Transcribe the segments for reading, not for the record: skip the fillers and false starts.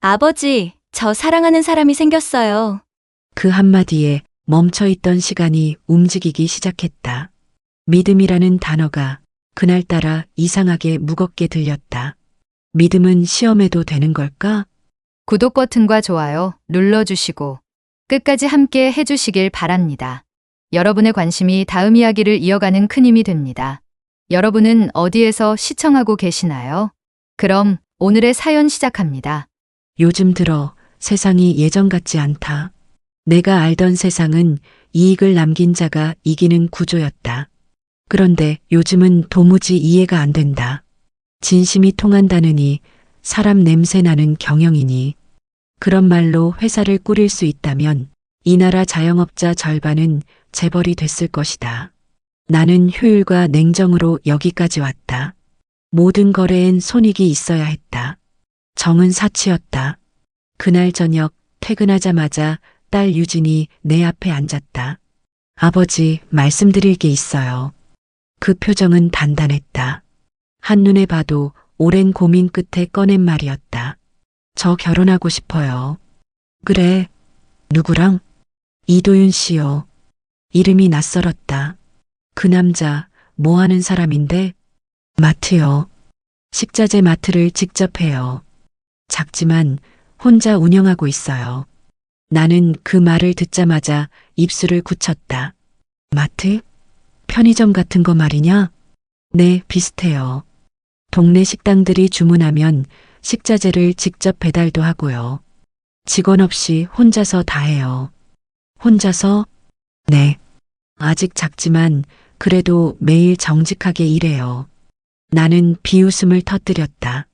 아버지, 저 사랑하는 사람이 생겼어요. 그 한마디에 멈춰있던 시간이 움직이기 시작했다. 믿음이라는 단어가 그날따라 이상하게 무겁게 들렸다. 믿음은 시험해도 되는 걸까? 구독 버튼과 좋아요 눌러주시고 끝까지 함께 해주시길 바랍니다. 여러분의 관심이 다음 이야기를 이어가는 큰 힘이 됩니다. 여러분은 어디에서 시청하고 계시나요? 그럼 오늘의 사연 시작합니다. 요즘 들어 세상이 예전 같지 않다. 내가 알던 세상은 이익을 남긴 자가 이기는 구조였다. 그런데 요즘은 도무지 이해가 안 된다. 진심이 통한다느니 사람 냄새 나는 경영이니 그런 말로 회사를 꾸릴 수 있다면 이 나라 자영업자 절반은 재벌이 됐을 것이다. 나는 효율과 냉정으로 여기까지 왔다. 모든 거래엔 손익이 있어야 했다. 정은 사치였다. 그날 저녁 퇴근하자마자 딸 유진이 내 앞에 앉았다. 아버지, 말씀드릴 게 있어요. 그 표정은 단단했다. 한눈에 봐도 오랜 고민 끝에 꺼낸 말이었다. 저 결혼하고 싶어요. 그래. 누구랑? 이도윤 씨요. 이름이 낯설었다. 그 남자 뭐 하는 사람인데? 마트요. 식자재 마트를 직접 해요. 작지만 혼자 운영하고 있어요. 나는 그 말을 듣자마자 입술을 굳혔다. 마트? 편의점 같은 거 말이냐? 네, 비슷해요. 동네 식당들이 주문하면 식자재를 직접 배달도 하고요. 직원 없이 혼자서 다 해요. 혼자서? 네. 아직 작지만 그래도 매일 정직하게 일해요. 나는 비웃음을 터뜨렸다.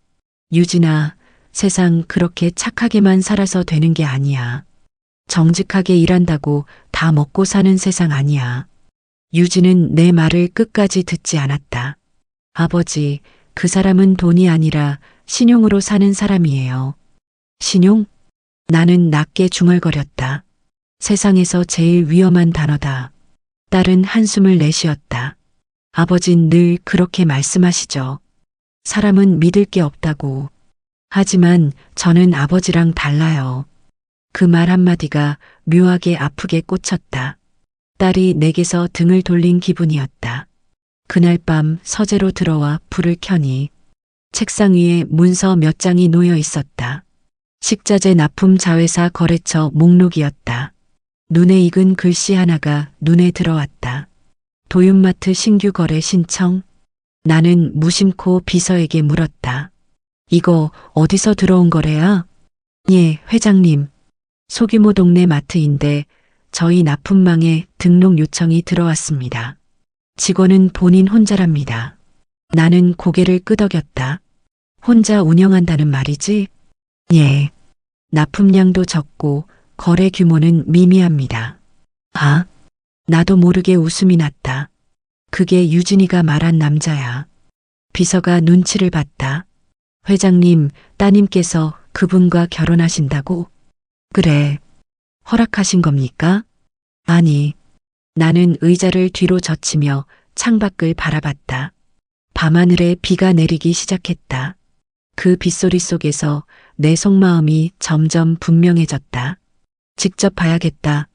유진아, 세상 그렇게 착하게만 살아서 되는 게 아니야. 정직하게 일한다고 다 먹고 사는 세상 아니야. 유진은 내 말을 끝까지 듣지 않았다. 아버지, 그 사람은 돈이 아니라 신용으로 사는 사람이에요. 신용? 나는 낮게 중얼거렸다. 세상에서 제일 위험한 단어다. 딸은 한숨을 내쉬었다. 아버진 늘 그렇게 말씀하시죠. 사람은 믿을 게 없다고. 하지만 저는 아버지랑 달라요. 그 말 한마디가 묘하게 아프게 꽂혔다. 딸이 내게서 등을 돌린 기분이었다. 그날 밤 서재로 들어와 불을 켜니 책상 위에 문서 몇 장이 놓여 있었다. 식자재 납품 자회사 거래처 목록이었다. 눈에 익은 글씨 하나가 눈에 들어왔다. 도윤마트 신규 거래 신청? 나는 무심코 비서에게 물었다. 이거 어디서 들어온 거래야? 예, 회장님. 소규모 동네 마트인데 저희 납품망에 등록 요청이 들어왔습니다. 직원은 본인 혼자랍니다. 나는 고개를 끄덕였다. 혼자 운영한다는 말이지? 예. 납품량도 적고 거래 규모는 미미합니다. 아? 나도 모르게 웃음이 났다. 그게 유진이가 말한 남자야. 비서가 눈치를 봤다. 회장님, 따님께서 그분과 결혼하신다고? 그래. 허락하신 겁니까? 아니. 나는 의자를 뒤로 젖히며 창밖을 바라봤다. 밤하늘에 비가 내리기 시작했다. 그 빗소리 속에서 내 속마음이 점점 분명해졌다. 직접 봐야겠다.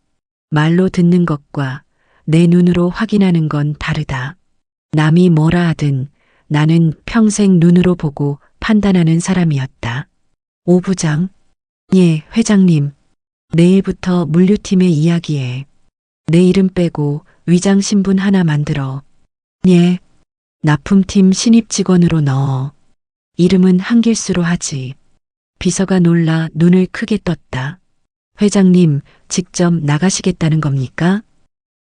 말로 듣는 것과 내 눈으로 확인하는 건 다르다. 남이 뭐라 하든 나는 평생 눈으로 보고 판단하는 사람이었다. 오 부장. 예, 회장님. 내일부터 물류팀의 이야기에 내 이름 빼고 위장 신분 하나 만들어. 예. 납품팀 신입 직원으로 넣어. 이름은 한길수로 하지. 비서가 놀라 눈을 크게 떴다. 회장님, 직접 나가시겠다는 겁니까?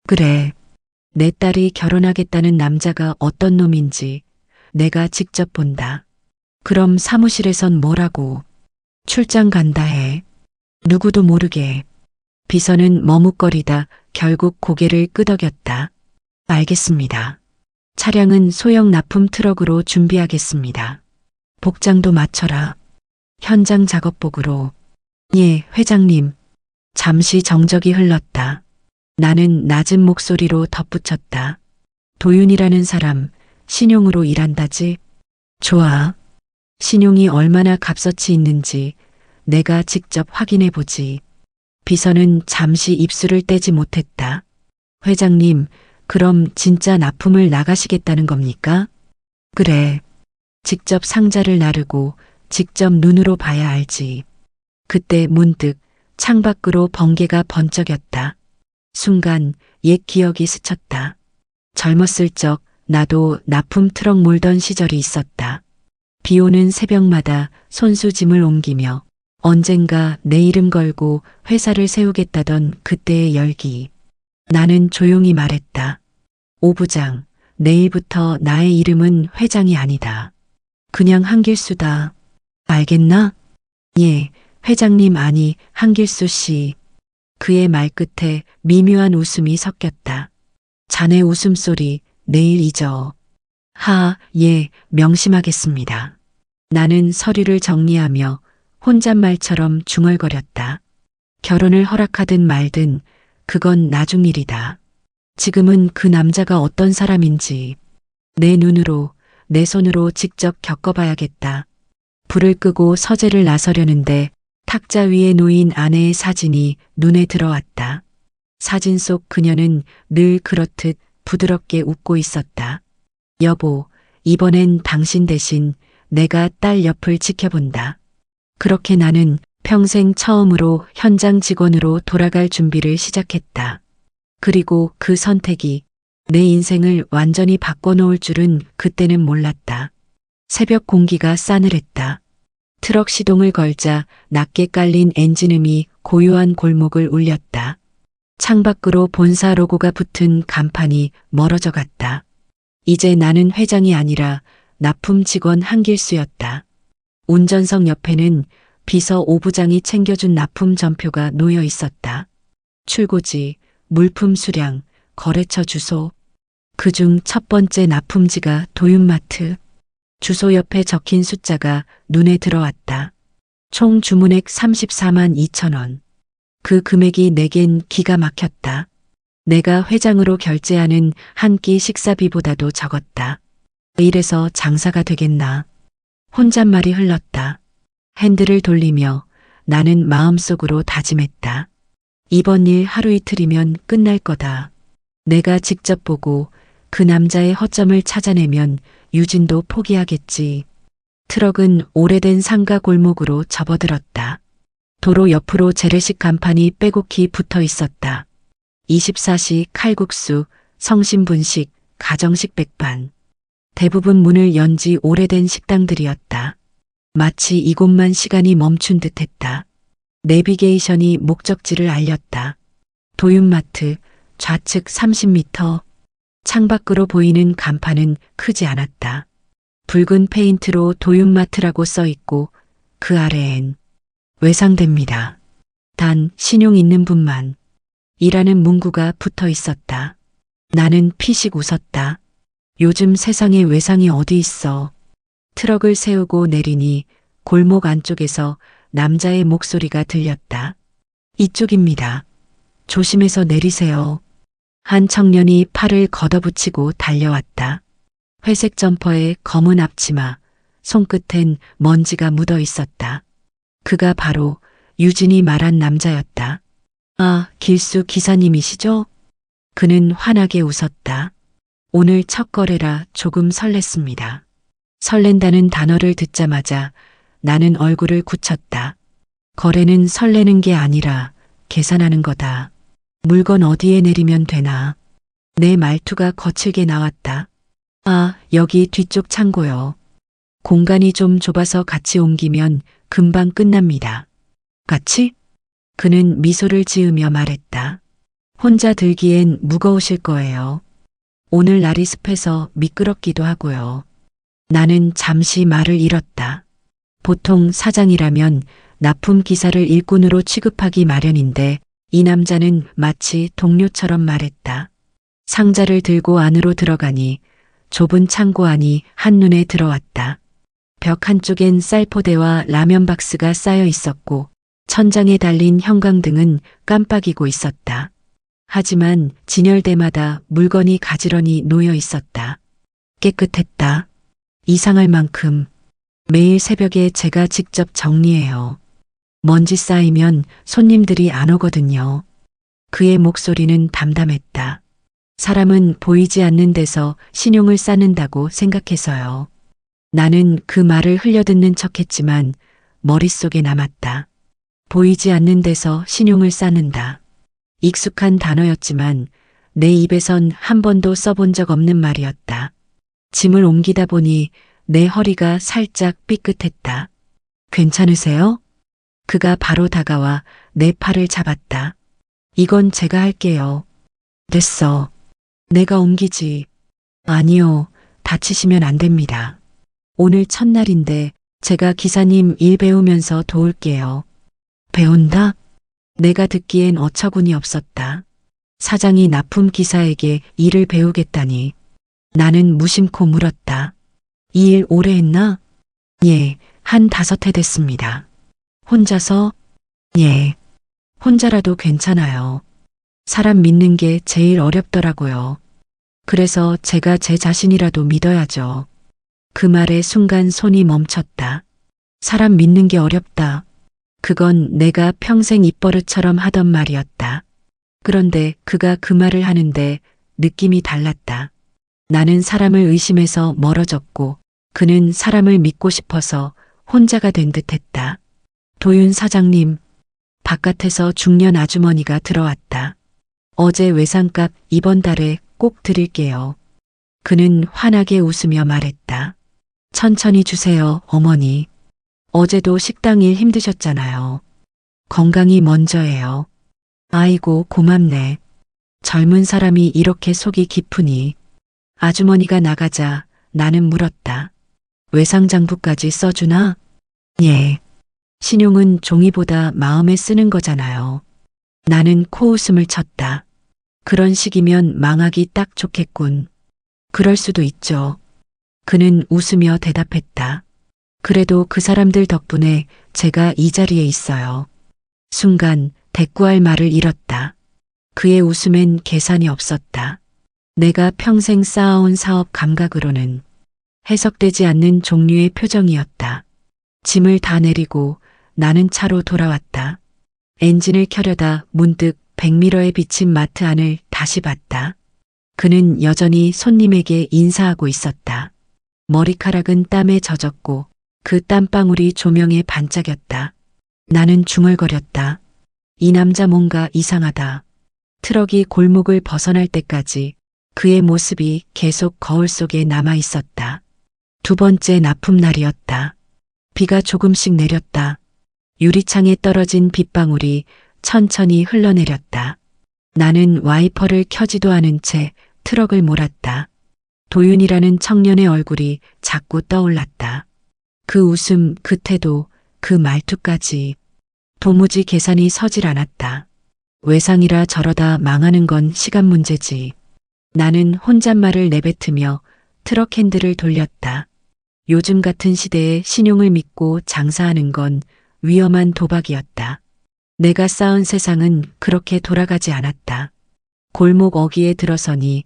그래. 내 딸이 결혼하겠다는 남자가 어떤 놈인지 내가 직접 본다. 그럼 사무실에선 뭐라고? 출장 간다 해. 누구도 모르게. 비서는 머뭇거리다 결국 고개를 끄덕였다. 알겠습니다. 차량은 소형 납품 트럭으로 준비하겠습니다. 복장도 맞춰라. 현장 작업복으로. 예, 회장님. 잠시 정적이 흘렀다. 나는 낮은 목소리로 덧붙였다. 도윤이라는 사람, 신용으로 일한다지? 좋아. 신용이 얼마나 값어치 있는지 내가 직접 확인해 보지. 비서는 잠시 입술을 떼지 못했다. 회장님, 그럼 진짜 납품을 나가시겠다는 겁니까? 그래. 직접 상자를 나르고 직접 눈으로 봐야 알지. 그때 문득 창밖으로 번개가 번쩍였다. 순간 옛 기억이 스쳤다. 젊었을 적 나도 납품 트럭 몰던 시절이 있었다. 비 오는 새벽마다 손수짐을 옮기며 언젠가 내 이름 걸고 회사를 세우겠다던 그때의 열기. 나는 조용히 말했다. 오 부장, 내일부터 나의 이름은 회장이 아니다. 그냥 한길수다. 알겠나? 예, 회장님 아니 한길수 씨. 그의 말끝에 미묘한 웃음이 섞였다. 자네 웃음소리 내일 잊어. 예, 명심하겠습니다. 나는 서류를 정리하며 혼잣말처럼 중얼거렸다. 결혼을 허락하든 말든 그건 나중 일이다. 지금은 그 남자가 어떤 사람인지 내 눈으로, 내 손으로 직접 겪어봐야겠다. 불을 끄고 서재를 나서려는데 탁자 위에 놓인 아내의 사진이 눈에 들어왔다. 사진 속 그녀는 늘 그렇듯 부드럽게 웃고 있었다. 여보, 이번엔 당신 대신 내가 딸 옆을 지켜본다. 그렇게 나는 평생 처음으로 현장 직원으로 돌아갈 준비를 시작했다. 그리고 그 선택이 내 인생을 완전히 바꿔놓을 줄은 그때는 몰랐다. 새벽 공기가 싸늘했다. 트럭 시동을 걸자 낮게 깔린 엔진음이 고요한 골목을 울렸다. 창밖으로 본사 로고가 붙은 간판이 멀어져 갔다. 이제 나는 회장이 아니라 납품 직원 한길수였다. 운전석 옆에는 비서 오부장이 챙겨준 납품 전표가 놓여 있었다. 출고지, 물품 수량, 거래처 주소. 그중 첫 번째 납품지가 도윤마트. 주소 옆에 적힌 숫자가 눈에 들어왔다. 총 주문액 34만 2천 원. 그 금액이 내겐 기가 막혔다. 내가 회장으로 결제하는 한 끼 식사비보다도 적었다. 이래서 장사가 되겠나. 혼잣말이 흘렀다. 핸들을 돌리며 나는 마음속으로 다짐했다. 이번 일 하루 이틀이면 끝날 거다. 내가 직접 보고 그 남자의 허점을 찾아내면 유진도 포기하겠지. 트럭은 오래된 상가 골목으로 접어들었다. 도로 옆으로 재래식 간판이 빼곡히 붙어 있었다. 24시 칼국수, 성심분식, 가정식 백반. 대부분 문을 연 지 오래된 식당들이었다. 마치 이곳만 시간이 멈춘 듯했다. 내비게이션이 목적지를 알렸다. 도윤마트, 좌측 30m. 창밖으로 보이는 간판은 크지 않았다. 붉은 페인트로 도윤마트라고 써 있고 그 아래엔 외상됩니다. 단 신용 있는 분만. 이라는 문구가 붙어 있었다. 나는 피식 웃었다. 요즘 세상에 외상이 어디 있어. 트럭을 세우고 내리니 골목 안쪽에서 남자의 목소리가 들렸다. 이쪽입니다. 조심해서 내리세요. 한 청년이 팔을 걷어붙이고 달려왔다. 회색 점퍼에 검은 앞치마, 손끝엔 먼지가 묻어 있었다. 그가 바로 유진이 말한 남자였다. 아, 길수 기사님이시죠? 그는 환하게 웃었다. 오늘 첫 거래라 조금 설렜습니다. 설렌다는 단어를 듣자마자 나는 얼굴을 굳혔다. 거래는 설레는 게 아니라 계산하는 거다. 물건 어디에 내리면 되나? 내 말투가 거칠게 나왔다. 아, 여기 뒤쪽 창고요. 공간이 좀 좁아서 같이 옮기면 금방 끝납니다. 같이? 그는 미소를 지으며 말했다. 혼자 들기엔 무거우실 거예요. 오늘 날이 습해서 미끄럽기도 하고요. 나는 잠시 말을 잃었다. 보통 사장이라면 납품 기사를 일꾼으로 취급하기 마련인데 이 남자는 마치 동료처럼 말했다. 상자를 들고 안으로 들어가니 좁은 창고 안이 한눈에 들어왔다. 벽 한쪽엔 쌀포대와 라면 박스가 쌓여 있었고 천장에 달린 형광등은 깜빡이고 있었다. 하지만 진열대마다 물건이 가지런히 놓여 있었다. 깨끗했다. 이상할 만큼. 매일 새벽에 제가 직접 정리해요. 먼지 쌓이면 손님들이 안 오거든요. 그의 목소리는 담담했다. 사람은 보이지 않는 데서 신용을 쌓는다고 생각해서요. 나는 그 말을 흘려듣는 척했지만 머릿속에 남았다. 보이지 않는 데서 신용을 쌓는다. 익숙한 단어였지만 내 입에선 한 번도 써본 적 없는 말이었다. 짐을 옮기다 보니 내 허리가 살짝 삐끗했다. 괜찮으세요? 그가 바로 다가와 내 팔을 잡았다. 이건 제가 할게요. 됐어. 내가 옮기지. 아니요. 다치시면 안 됩니다. 오늘 첫날인데 제가 기사님 일 배우면서 도울게요. 배운다? 내가 듣기엔 어처구니 없었다. 사장이 납품 기사에게 일을 배우겠다니. 나는 무심코 물었다. 이 일 오래 했나? 예, 한 5해 됐습니다. 혼자서? 예, 혼자라도 괜찮아요. 사람 믿는 게 제일 어렵더라고요. 그래서 제가 제 자신이라도 믿어야죠. 그 말에 순간 손이 멈췄다. 사람 믿는 게 어렵다. 그건 내가 평생 입버릇처럼 하던 말이었다. 그런데 그가 그 말을 하는데 느낌이 달랐다. 나는 사람을 의심해서 멀어졌고 그는 사람을 믿고 싶어서 혼자가 된 듯했다. 도윤 사장님, 바깥에서 중년 아주머니가 들어왔다. 어제 외상값 이번 달에 꼭 드릴게요. 그는 환하게 웃으며 말했다. 천천히 주세요, 어머니. 어제도 식당 일 힘드셨잖아요. 건강이 먼저예요. 아이고, 고맙네. 젊은 사람이 이렇게 속이 깊으니. 아주머니가 나가자 나는 물었다. 외상장부까지 써주나? 예. 신용은 종이보다 마음에 쓰는 거잖아요. 나는 코웃음을 쳤다. 그런 식이면 망하기 딱 좋겠군. 그럴 수도 있죠. 그는 웃으며 대답했다. 그래도 그 사람들 덕분에 제가 이 자리에 있어요. 순간 대꾸할 말을 잃었다. 그의 웃음엔 계산이 없었다. 내가 평생 쌓아온 사업 감각으로는 해석되지 않는 종류의 표정이었다. 짐을 다 내리고 나는 차로 돌아왔다. 엔진을 켜려다 문득 백미러에 비친 마트 안을 다시 봤다. 그는 여전히 손님에게 인사하고 있었다. 머리카락은 땀에 젖었고 그 땀방울이 조명에 반짝였다. 나는 중얼거렸다. 이 남자 뭔가 이상하다. 트럭이 골목을 벗어날 때까지 그의 모습이 계속 거울 속에 남아 있었다. 2번째 납품 날이었다. 비가 조금씩 내렸다. 유리창에 떨어진 빗방울이 천천히 흘러내렸다. 나는 와이퍼를 켜지도 않은 채 트럭을 몰았다. 도윤이라는 청년의 얼굴이 자꾸 떠올랐다. 그 웃음, 그 태도, 그 말투까지. 도무지 계산이 서질 않았다. 외상이라 저러다 망하는 건 시간 문제지. 나는 혼잣말을 내뱉으며 트럭 핸들을 돌렸다. 요즘 같은 시대에 신용을 믿고 장사하는 건 위험한 도박이었다. 내가 쌓은 세상은 그렇게 돌아가지 않았다. 골목 어귀에 들어서니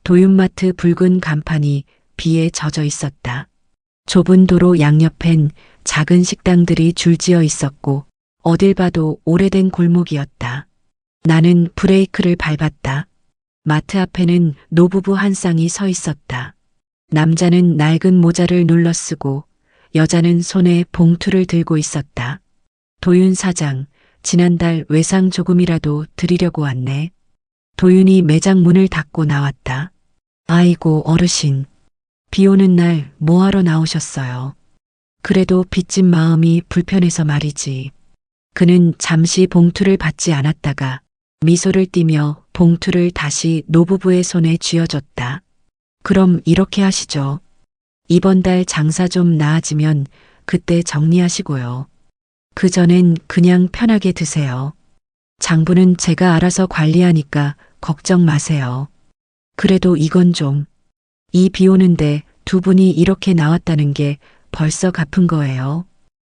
도윤마트 붉은 간판이 비에 젖어 있었다. 좁은 도로 양옆엔 작은 식당들이 줄지어 있었고 어딜 봐도 오래된 골목이었다. 나는 브레이크를 밟았다. 마트 앞에는 노부부 한 쌍이 서 있었다. 남자는 낡은 모자를 눌러쓰고 여자는 손에 봉투를 들고 있었다. 도윤 사장, 지난달 외상 조금이라도 드리려고 왔네. 도윤이 매장 문을 닫고 나왔다. 아이고 어르신, 비 오는 날 뭐하러 나오셨어요? 그래도 빚진 마음이 불편해서 말이지. 그는 잠시 봉투를 받지 않았다가 미소를 띠며 봉투를 다시 노부부의 손에 쥐어줬다. 그럼 이렇게 하시죠. 이번 달 장사 좀 나아지면 그때 정리하시고요. 그전엔 그냥 편하게 드세요. 장부는 제가 알아서 관리하니까 걱정 마세요. 그래도 이건 좀. 이 비 오는데 2분이 이렇게 나왔다는 게 벌써 갚은 거예요.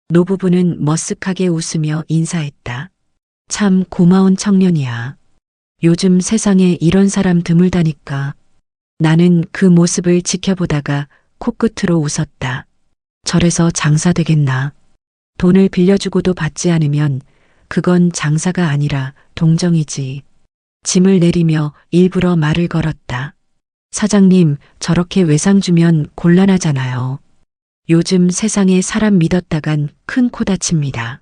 노부부는 머쓱하게 웃으며 인사했다. 참 고마운 청년이야. 요즘 세상에 이런 사람 드물다니까. 나는 그 모습을 지켜보다가 코끝으로 웃었다. 저래서 장사 되겠나. 돈을 빌려주고도 받지 않으면 그건 장사가 아니라 동정이지. 짐을 내리며 일부러 말을 걸었다. 사장님, 저렇게 외상 주면 곤란하잖아요. 요즘 세상에 사람 믿었다간 큰 코 다칩니다.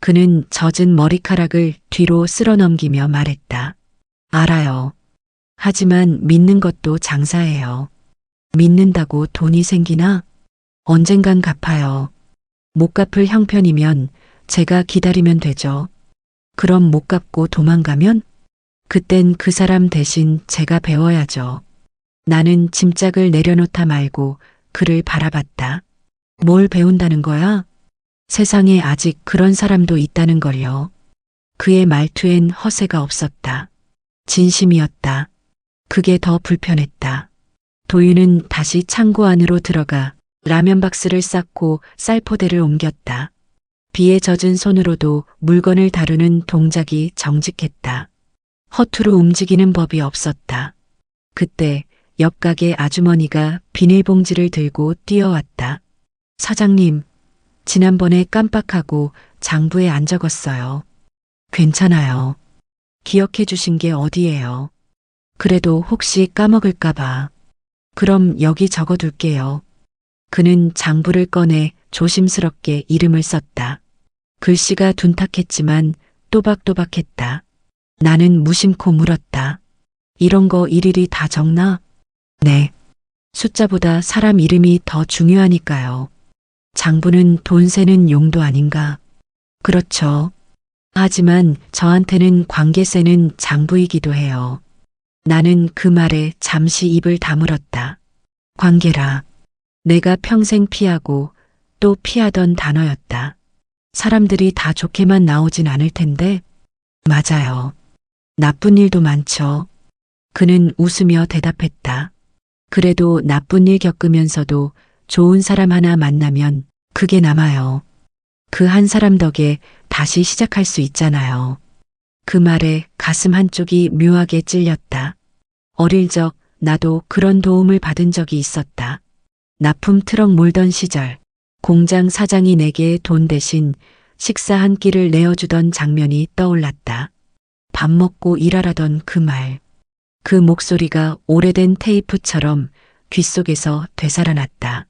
그는 젖은 머리카락을 뒤로 쓸어 넘기며 말했다. 알아요. 하지만 믿는 것도 장사예요. 믿는다고 돈이 생기나? 언젠간 갚아요. 못 갚을 형편이면 제가 기다리면 되죠. 그럼 못 갚고 도망가면? 그땐 그 사람 대신 제가 배워야죠. 나는 짐짝을 내려놓다 말고 그를 바라봤다. 뭘 배운다는 거야? 세상에 아직 그런 사람도 있다는 걸요. 그의 말투엔 허세가 없었다. 진심이었다. 그게 더 불편했다. 도윤은 다시 창고 안으로 들어가 라면 박스를 쌓고 쌀포대를 옮겼다. 비에 젖은 손으로도 물건을 다루는 동작이 정직했다. 허투루 움직이는 법이 없었다. 그때 옆 가게 아주머니가 비닐봉지를 들고 뛰어왔다. 사장님, 지난번에 깜빡하고 장부에 안 적었어요. 괜찮아요. 기억해 주신 게 어디예요? 그래도 혹시 까먹을까봐. 그럼 여기 적어둘게요. 그는 장부를 꺼내 조심스럽게 이름을 썼다. 글씨가 둔탁했지만 또박또박했다. 나는 무심코 물었다. 이런 거 일일이 다 적나? 네. 숫자보다 사람 이름이 더 중요하니까요. 장부는 돈 세는 용도 아닌가? 그렇죠. 하지만 저한테는 관계세는 장부이기도 해요. 나는 그 말에 잠시 입을 다물었다. 관계라. 내가 평생 피하고 또 피하던 단어였다. 사람들이 다 좋게만 나오진 않을 텐데. 맞아요. 나쁜 일도 많죠. 그는 웃으며 대답했다. 그래도 나쁜 일 겪으면서도 좋은 사람 하나 만나면 그게 남아요. 그 한 사람 덕에 다시 시작할 수 있잖아요. 그 말에 가슴 한쪽이 묘하게 찔렸다. 어릴 적 나도 그런 도움을 받은 적이 있었다. 납품 트럭 몰던 시절 공장 사장이 내게 돈 대신 식사 한 끼를 내어주던 장면이 떠올랐다. 밥 먹고 일하라던 그 말. 그 목소리가 오래된 테이프처럼 귓속에서 되살아났다.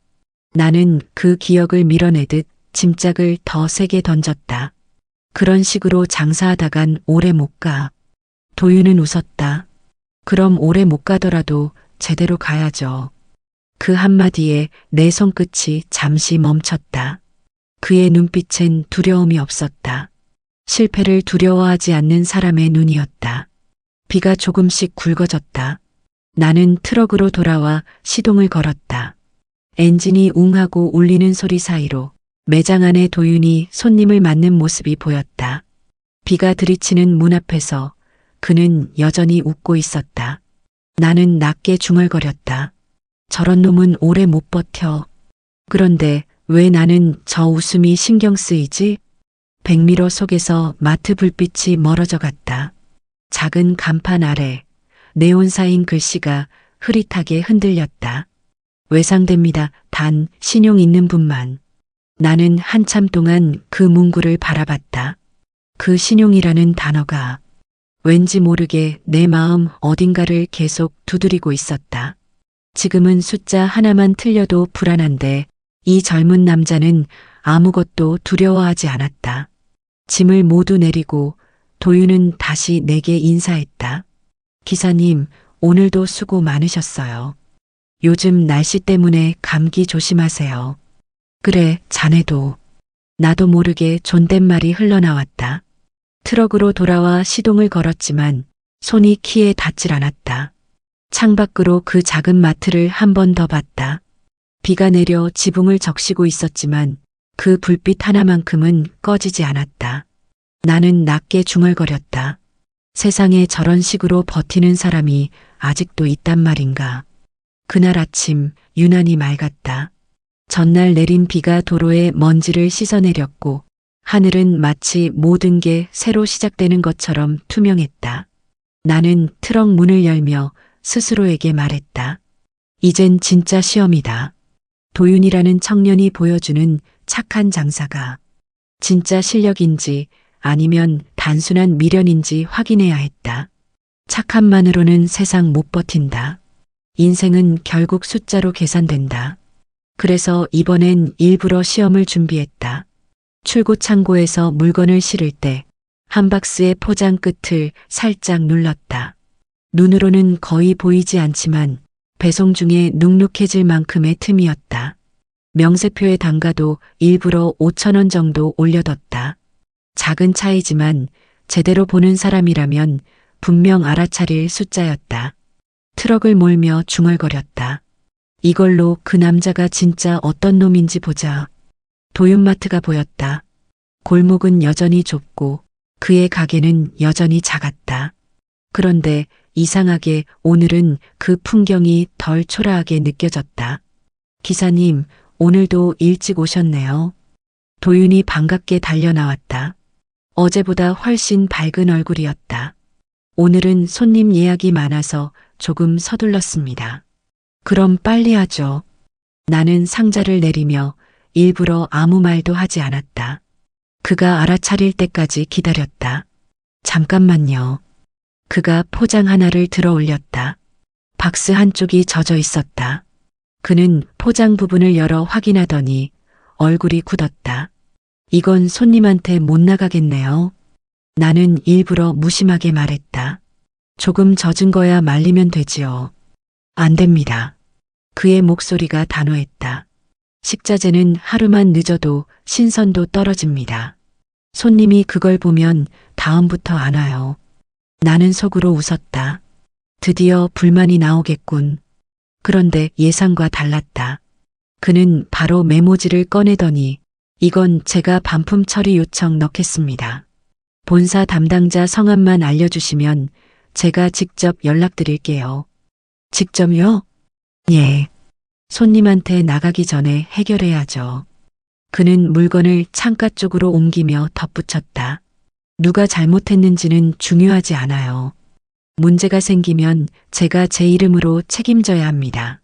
나는 그 기억을 밀어내듯 짐짝을 더 세게 던졌다. 그런 식으로 장사하다간 오래 못 가. 도윤은 웃었다. 그럼 오래 못 가더라도 제대로 가야죠. 그 한마디에 내 손끝이 잠시 멈췄다. 그의 눈빛엔 두려움이 없었다. 실패를 두려워하지 않는 사람의 눈이었다. 비가 조금씩 굵어졌다. 나는 트럭으로 돌아와 시동을 걸었다. 엔진이 웅하고 울리는 소리 사이로 매장 안에 도윤이 손님을 맞는 모습이 보였다. 비가 들이치는 문 앞에서 그는 여전히 웃고 있었다. 나는 낮게 중얼거렸다. 저런 놈은 오래 못 버텨. 그런데 왜 나는 저 웃음이 신경 쓰이지? 백미러 속에서 마트 불빛이 멀어져 갔다. 작은 간판 아래 네온사인 글씨가 흐릿하게 흔들렸다. 외상됩니다. 단 신용 있는 분만. 나는 한참 동안 그 문구를 바라봤다. 그 신용이라는 단어가 왠지 모르게 내 마음 어딘가를 계속 두드리고 있었다. 지금은 숫자 하나만 틀려도 불안한데 이 젊은 남자는 아무것도 두려워하지 않았다. 짐을 모두 내리고 도윤은 다시 내게 인사했다. 기사님, 오늘도 수고 많으셨어요. 요즘 날씨 때문에 감기 조심하세요. 그래, 자네도. 나도 모르게 존댓말이 흘러나왔다. 트럭으로 돌아와 시동을 걸었지만 손이 키에 닿질 않았다. 창밖으로 그 작은 마트를 한 번 더 봤다. 비가 내려 지붕을 적시고 있었지만 그 불빛 하나만큼은 꺼지지 않았다. 나는 낮게 중얼거렸다. 세상에 저런 식으로 버티는 사람이 아직도 있단 말인가. 그날 아침 유난히 맑았다. 전날 내린 비가 도로에 먼지를 씻어내렸고 하늘은 마치 모든 게 새로 시작되는 것처럼 투명했다. 나는 트럭 문을 열며 스스로에게 말했다. 이젠 진짜 시험이다. 도윤이라는 청년이 보여주는 착한 장사가 진짜 실력인지 아니면 단순한 미련인지 확인해야 했다. 착함만으로는 세상 못 버틴다. 인생은 결국 숫자로 계산된다. 그래서 이번엔 일부러 시험을 준비했다. 출고 창고에서 물건을 실을 때 한 박스의 포장 끝을 살짝 눌렀다. 눈으로는 거의 보이지 않지만 배송 중에 눅눅해질 만큼의 틈이었다. 명세표의 단가도 일부러 5,000원 정도 올려뒀다. 작은 차이지만 제대로 보는 사람이라면 분명 알아차릴 숫자였다. 트럭을 몰며 중얼거렸다. 이걸로 그 남자가 진짜 어떤 놈인지 보자. 도윤마트가 보였다. 골목은 여전히 좁고 그의 가게는 여전히 작았다. 그런데 이상하게 오늘은 그 풍경이 덜 초라하게 느껴졌다. 기사님, 오늘도 일찍 오셨네요. 도윤이 반갑게 달려나왔다. 어제보다 훨씬 밝은 얼굴이었다. 오늘은 손님 예약이 많아서 조금 서둘렀습니다. 그럼 빨리 하죠. 나는 상자를 내리며 일부러 아무 말도 하지 않았다. 그가 알아차릴 때까지 기다렸다. 잠깐만요. 그가 포장 하나를 들어 올렸다. 박스 한쪽이 젖어 있었다. 그는 포장 부분을 열어 확인하더니 얼굴이 굳었다. 이건 손님한테 못 나가겠네요. 나는 일부러 무심하게 말했다. 조금 젖은 거야 말리면 되지요. 안 됩니다. 그의 목소리가 단호했다. 식자재는 하루만 늦어도 신선도 떨어집니다. 손님이 그걸 보면 다음부터 안 와요. 나는 속으로 웃었다. 드디어 불만이 나오겠군. 그런데 예상과 달랐다. 그는 바로 메모지를 꺼내더니 이건 제가 반품 처리 요청 넣겠습니다. 본사 담당자 성함만 알려주시면 제가 직접 연락드릴게요. 직접요? 예. 손님한테 나가기 전에 해결해야죠. 그는 물건을 창가 쪽으로 옮기며 덧붙였다. 누가 잘못했는지는 중요하지 않아요. 문제가 생기면 제가 제 이름으로 책임져야 합니다.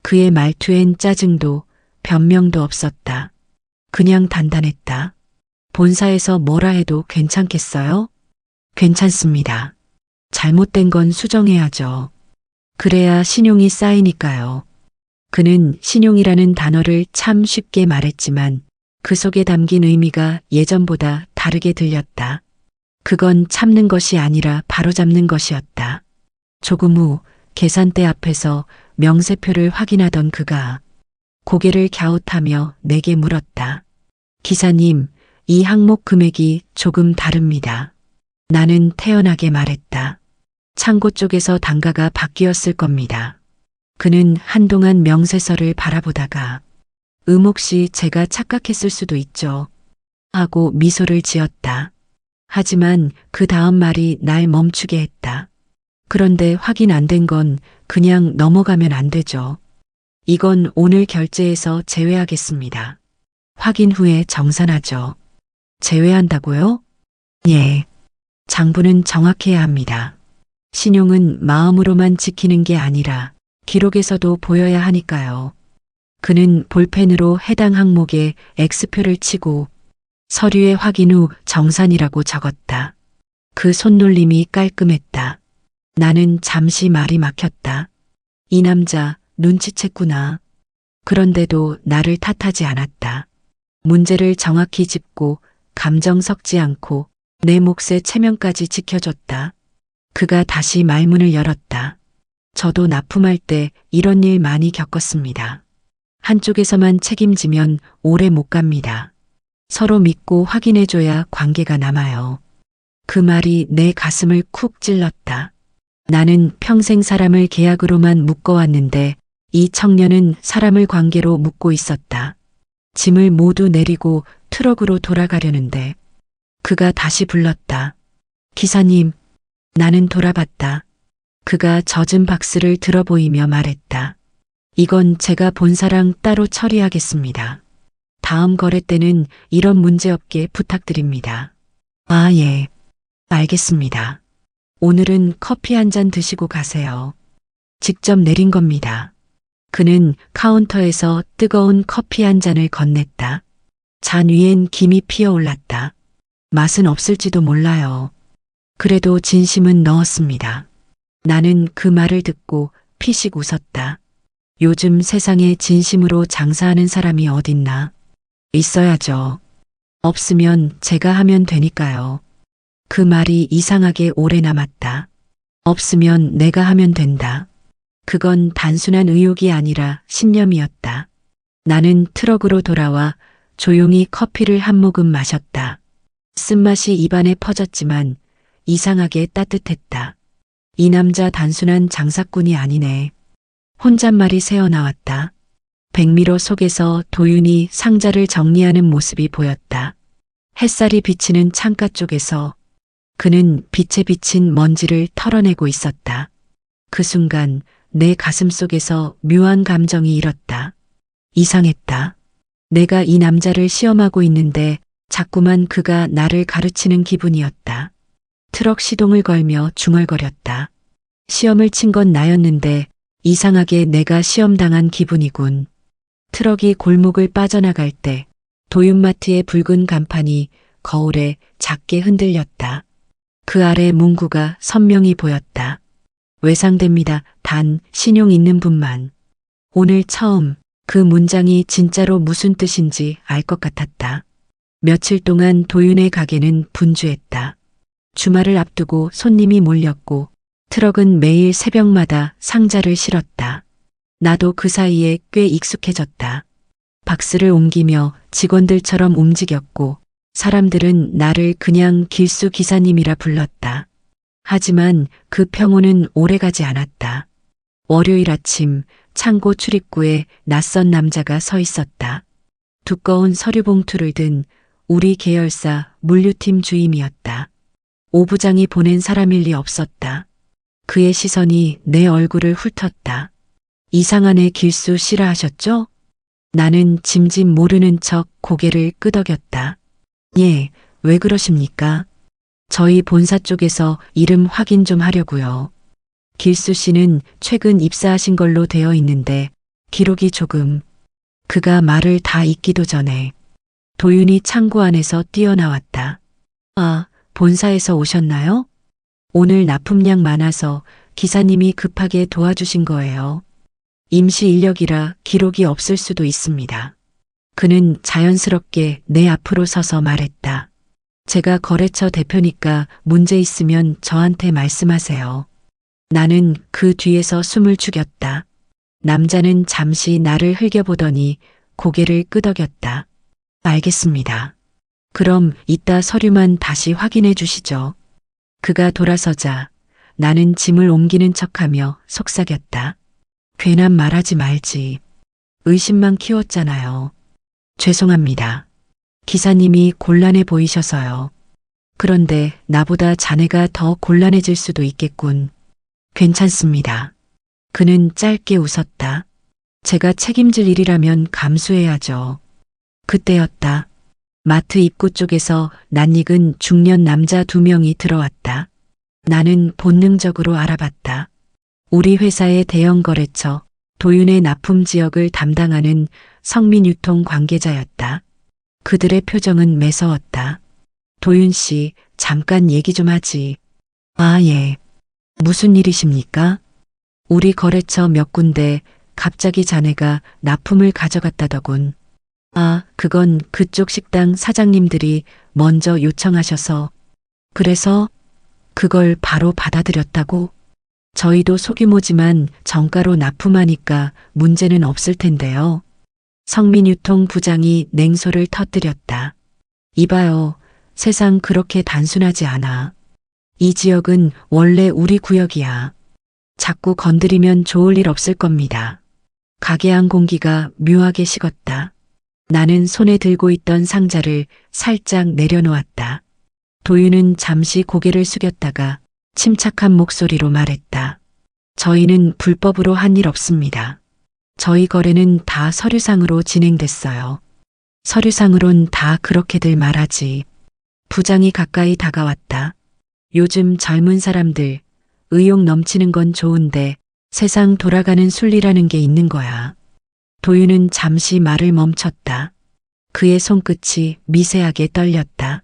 그의 말투엔 짜증도 변명도 없었다. 그냥 단단했다. 본사에서 뭐라 해도 괜찮겠어요? 괜찮습니다. 잘못된 건 수정해야죠. 그래야 신용이 쌓이니까요. 그는 신용이라는 단어를 참 쉽게 말했지만 그 속에 담긴 의미가 예전보다 다르게 들렸다. 그건 참는 것이 아니라 바로잡는 것이었다. 조금 후 계산대 앞에서 명세표를 확인하던 그가 고개를 갸웃하며 내게 물었다. 기사님, 이 항목 금액이 조금 다릅니다. 나는 태연하게 말했다. 창고 쪽에서 단가가 바뀌었을 겁니다. 그는 한동안 명세서를 바라보다가 혹시 제가 착각했을 수도 있죠. 하고 미소를 지었다. 하지만 그 다음 말이 날 멈추게 했다. 그런데 확인 안 된 건 그냥 넘어가면 안 되죠. 이건 오늘 결제에서 제외하겠습니다. 확인 후에 정산하죠. 제외한다고요? 예. 장부는 정확해야 합니다. 신용은 마음으로만 지키는 게 아니라 기록에서도 보여야 하니까요. 그는 볼펜으로 해당 항목에 X표를 치고 서류에 확인 후 정산이라고 적었다. 그 손놀림이 깔끔했다. 나는 잠시 말이 막혔다. 이 남자 눈치챘구나. 그런데도 나를 탓하지 않았다. 문제를 정확히 짚고 감정 섞지 않고 내 몫의 체면까지 지켜줬다. 그가 다시 말문을 열었다. 저도 납품할 때 이런 일 많이 겪었습니다. 한쪽에서만 책임지면 오래 못 갑니다. 서로 믿고 확인해줘야 관계가 남아요. 그 말이 내 가슴을 쿡 찔렀다. 나는 평생 사람을 계약으로만 묶어왔는데 이 청년은 사람을 관계로 묶고 있었다. 짐을 모두 내리고 트럭으로 돌아가려는데 그가 다시 불렀다. 기사님, 나는 돌아봤다. 그가 젖은 박스를 들어 보이며 말했다. 이건 제가 본사랑 따로 처리하겠습니다. 다음 거래 때는 이런 문제 없게 부탁드립니다. 아, 예. 알겠습니다. 오늘은 커피 한 잔 드시고 가세요. 직접 내린 겁니다. 그는 카운터에서 뜨거운 커피 한 잔을 건넸다. 잔 위엔 김이 피어올랐다. 맛은 없을지도 몰라요. 그래도 진심은 넣었습니다. 나는 그 말을 듣고 피식 웃었다. 요즘 세상에 진심으로 장사하는 사람이 어딨나? 있어야죠. 없으면 제가 하면 되니까요. 그 말이 이상하게 오래 남았다. 없으면 내가 하면 된다. 그건 단순한 의욕이 아니라 신념이었다. 나는 트럭으로 돌아와 조용히 커피를 한 모금 마셨다. 쓴맛이 입안에 퍼졌지만 이상하게 따뜻했다. 이 남자 단순한 장사꾼이 아니네. 혼잣말이 새어나왔다. 백미러 속에서 도윤이 상자를 정리하는 모습이 보였다. 햇살이 비치는 창가 쪽에서 그는 빛에 비친 먼지를 털어내고 있었다. 그 순간 내 가슴 속에서 묘한 감정이 일었다. 이상했다. 내가 이 남자를 시험하고 있는데 자꾸만 그가 나를 가르치는 기분이었다. 트럭 시동을 걸며 중얼거렸다. 시험을 친 건 나였는데 이상하게 내가 시험당한 기분이군. 트럭이 골목을 빠져나갈 때 도윤마트의 붉은 간판이 거울에 작게 흔들렸다. 그 아래 문구가 선명히 보였다. 외상됩니다. 단 신용 있는 분만. 오늘 처음 그 문장이 진짜로 무슨 뜻인지 알 것 같았다. 며칠 동안 도윤의 가게는 분주했다. 주말을 앞두고 손님이 몰렸고 트럭은 매일 새벽마다 상자를 실었다. 나도 그 사이에 꽤 익숙해졌다. 박스를 옮기며 직원들처럼 움직였고 사람들은 나를 그냥 길수 기사님이라 불렀다. 하지만 그 평온은 오래가지 않았다. 월요일 아침 창고 출입구에 낯선 남자가 서 있었다. 두꺼운 서류 봉투를 든 우리 계열사 물류팀 주임이었다. 오부장이 보낸 사람일 리 없었다. 그의 시선이 내 얼굴을 훑었다. 이상한 애 길수 싫어하셨죠? 나는 짐짓 모르는 척 고개를 끄덕였다. 예, 왜 그러십니까? 저희 본사 쪽에서 이름 확인 좀 하려고요. 길수 씨는 최근 입사하신 걸로 되어 있는데 기록이 조금. 그가 말을 다 잇기도 전에 도윤이 창고 안에서 뛰어나왔다. 아, 본사에서 오셨나요? 오늘 납품량 많아서 기사님이 급하게 도와주신 거예요. 임시 인력이라 기록이 없을 수도 있습니다. 그는 자연스럽게 내 앞으로 서서 말했다. 제가 거래처 대표니까 문제 있으면 저한테 말씀하세요. 나는 그 뒤에서 숨을 죽였다. 남자는 잠시 나를 흘겨보더니 고개를 끄덕였다. 알겠습니다. 그럼 이따 서류만 다시 확인해 주시죠. 그가 돌아서자 나는 짐을 옮기는 척하며 속삭였다. 괜한 말하지 말지. 의심만 키웠잖아요. 죄송합니다. 기사님이 곤란해 보이셔서요. 그런데 나보다 자네가 더 곤란해질 수도 있겠군. 괜찮습니다. 그는 짧게 웃었다. 제가 책임질 일이라면 감수해야죠. 그때였다. 마트 입구 쪽에서 낯익은 중년 남자 2명이 들어왔다. 나는 본능적으로 알아봤다. 우리 회사의 대형 거래처 도윤의 납품 지역을 담당하는 성민유통 관계자였다. 그들의 표정은 매서웠다. 도윤 씨, 잠깐 얘기 좀 하지. 아, 예. 무슨 일이십니까? 우리 거래처 몇 군데 갑자기 자네가 납품을 가져갔다더군. 아, 그건 그쪽 식당 사장님들이 먼저 요청하셔서. 그래서 그걸 바로 받아들였다고? 저희도 소규모지만 정가로 납품하니까 문제는 없을 텐데요. 성민유통 부장이 냉소를 터뜨렸다. 이봐요, 세상 그렇게 단순하지 않아. 이 지역은 원래 우리 구역이야. 자꾸 건드리면 좋을 일 없을 겁니다. 가게 안 공기가 묘하게 식었다. 나는 손에 들고 있던 상자를 살짝 내려놓았다. 도윤은 잠시 고개를 숙였다가 침착한 목소리로 말했다. 저희는 불법으로 한 일 없습니다. 저희 거래는 다 서류상으로 진행됐어요. 서류상으론 다 그렇게들 말하지. 부장이 가까이 다가왔다. 요즘 젊은 사람들 의욕 넘치는 건 좋은데 세상 돌아가는 순리라는 게 있는 거야. 도윤은 잠시 말을 멈췄다. 그의 손끝이 미세하게 떨렸다.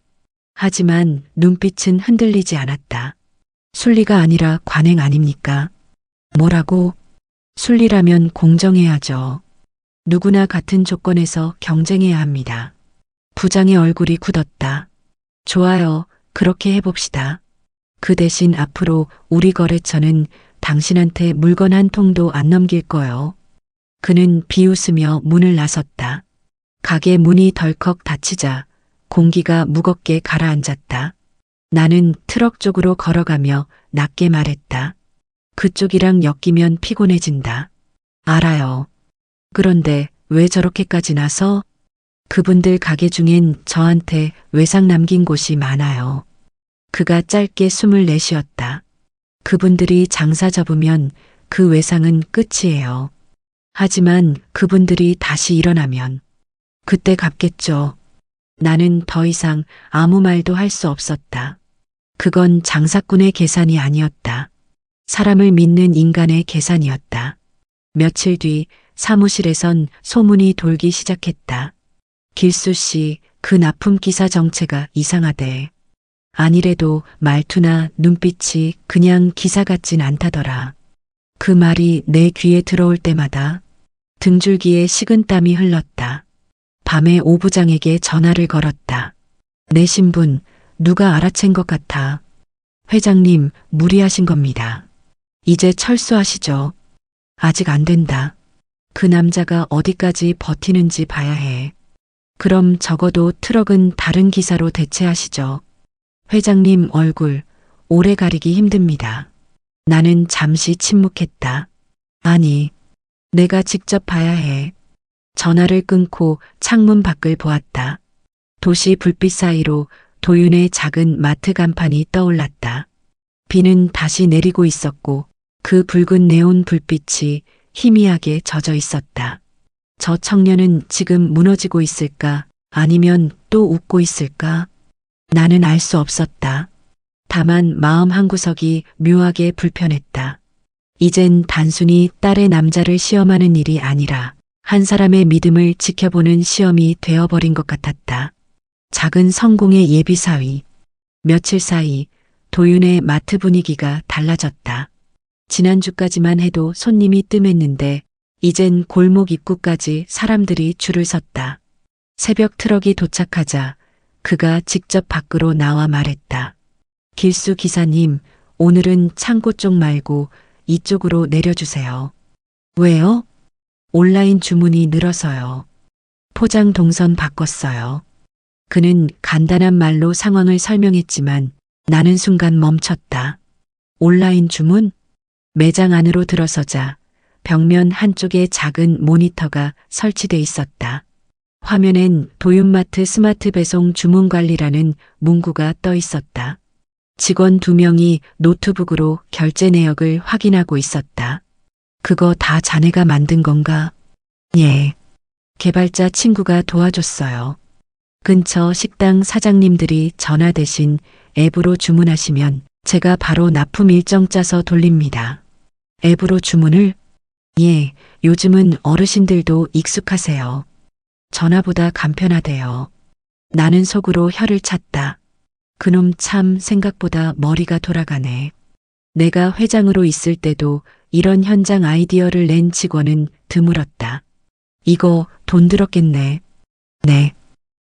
하지만 눈빛은 흔들리지 않았다. 순리가 아니라 관행 아닙니까? 뭐라고? 순리라면 공정해야죠. 누구나 같은 조건에서 경쟁해야 합니다. 부장의 얼굴이 굳었다. 좋아요. 그렇게 해봅시다. 그 대신 앞으로 우리 거래처는 당신한테 물건 한 통도 안 넘길 거요. 그는 비웃으며 문을 나섰다. 가게 문이 덜컥 닫히자 공기가 무겁게 가라앉았다. 나는 트럭 쪽으로 걸어가며 낮게 말했다. 그쪽이랑 엮이면 피곤해진다. 알아요. 그런데 왜 저렇게까지 나서? 그분들 가게 중엔 저한테 외상 남긴 곳이 많아요. 그가 짧게 숨을 내쉬었다. 그분들이 장사 접으면 그 외상은 끝이에요. 하지만 그분들이 다시 일어나면 그때 갚겠죠. 나는 더 이상 아무 말도 할 수 없었다. 그건 장사꾼의 계산이 아니었다. 사람을 믿는 인간의 계산이었다. 며칠 뒤 사무실에선 소문이 돌기 시작했다. 길수 씨, 그 납품 기사 정체가 이상하대. 아니래도 말투나 눈빛이 그냥 기사 같진 않다더라. 그 말이 내 귀에 들어올 때마다 등줄기에 식은땀이 흘렀다. 밤에 오 부장에게 전화를 걸었다. 내 신분 누가 알아챈 것 같아. 회장님, 무리하신 겁니다. 이제 철수하시죠. 아직 안 된다. 그 남자가 어디까지 버티는지 봐야 해. 그럼 적어도 트럭은 다른 기사로 대체하시죠. 회장님 얼굴 오래 가리기 힘듭니다. 나는 잠시 침묵했다. 아니, 내가 직접 봐야 해. 전화를 끊고 창문 밖을 보았다. 도시 불빛 사이로 도윤의 작은 마트 간판이 떠올랐다. 비는 다시 내리고 있었고 그 붉은 네온 불빛이 희미하게 젖어 있었다. 저 청년은 지금 무너지고 있을까? 아니면 또 웃고 있을까? 나는 알 수 없었다. 다만 마음 한구석이 묘하게 불편했다. 이젠 단순히 딸의 남자를 시험하는 일이 아니라 한 사람의 믿음을 지켜보는 시험이 되어버린 것 같았다. 작은 성공의 예비사위. 며칠 사이 도윤의 마트 분위기가 달라졌다. 지난주까지만 해도 손님이 뜸했는데 이젠 골목 입구까지 사람들이 줄을 섰다. 새벽 트럭이 도착하자 그가 직접 밖으로 나와 말했다. 길수 기사님, 오늘은 창고 쪽 말고 이쪽으로 내려주세요. 왜요? 온라인 주문이 늘어서요. 포장 동선 바꿨어요. 그는 간단한 말로 상황을 설명했지만 나는 순간 멈췄다. 온라인 주문? 매장 안으로 들어서자 벽면 한쪽에 작은 모니터가 설치돼 있었다. 화면엔 도윤마트 스마트 배송 주문 관리라는 문구가 떠 있었다. 직원 2명이 노트북으로 결제 내역을 확인하고 있었다. 그거 다 자네가 만든 건가? 예. 개발자 친구가 도와줬어요. 근처 식당 사장님들이 전화 대신 앱으로 주문하시면 제가 바로 납품 일정 짜서 돌립니다. 앱으로 주문을? 예, 요즘은 어르신들도 익숙하세요. 전화보다 간편하대요. 나는 속으로 혀를 찼다. 그놈 참 생각보다 머리가 돌아가네. 내가 회장으로 있을 때도 이런 현장 아이디어를 낸 직원은 드물었다. 이거 돈 들었겠네. 네.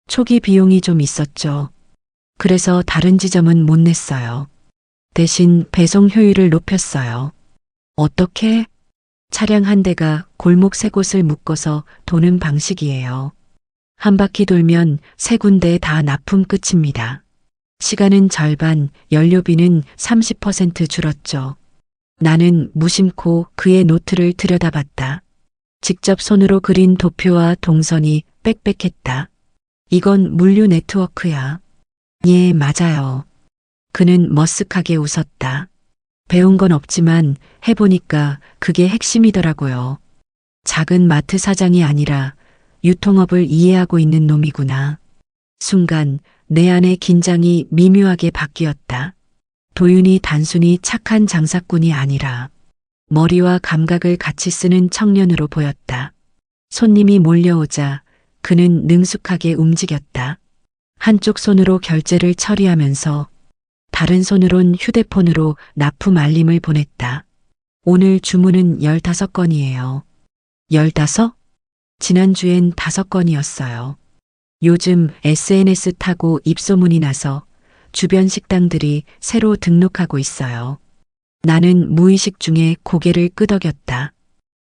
초기 비용이 좀 있었죠. 그래서 다른 지점은 못 냈어요. 대신 배송 효율을 높였어요. 어떻게? 차량 한 대가 골목 세 곳을 묶어서 도는 방식이에요. 한 바퀴 돌면 세 군데 다 납품 끝입니다. 시간은 절반, 연료비는 30% 줄었죠. 나는 무심코 그의 노트를 들여다봤다. 직접 손으로 그린 도표와 동선이 빽빽했다. 이건 물류 네트워크야. 예, 맞아요. 그는 머쓱하게 웃었다. 배운 건 없지만 해보니까 그게 핵심이더라고요. 작은 마트 사장이 아니라 유통업을 이해하고 있는 놈이구나. 순간 내 안의 긴장이 미묘하게 바뀌었다. 도윤이 단순히 착한 장사꾼이 아니라 머리와 감각을 같이 쓰는 청년으로 보였다. 손님이 몰려오자 그는 능숙하게 움직였다. 한쪽 손으로 결제를 처리하면서 다른 손으론 휴대폰으로 납품 알림을 보냈다. 오늘 주문은 15건이에요. 15? 지난주엔 5건이었어요. 요즘 SNS 타고 입소문이 나서 주변 식당들이 새로 등록하고 있어요. 나는 무의식 중에 고개를 끄덕였다.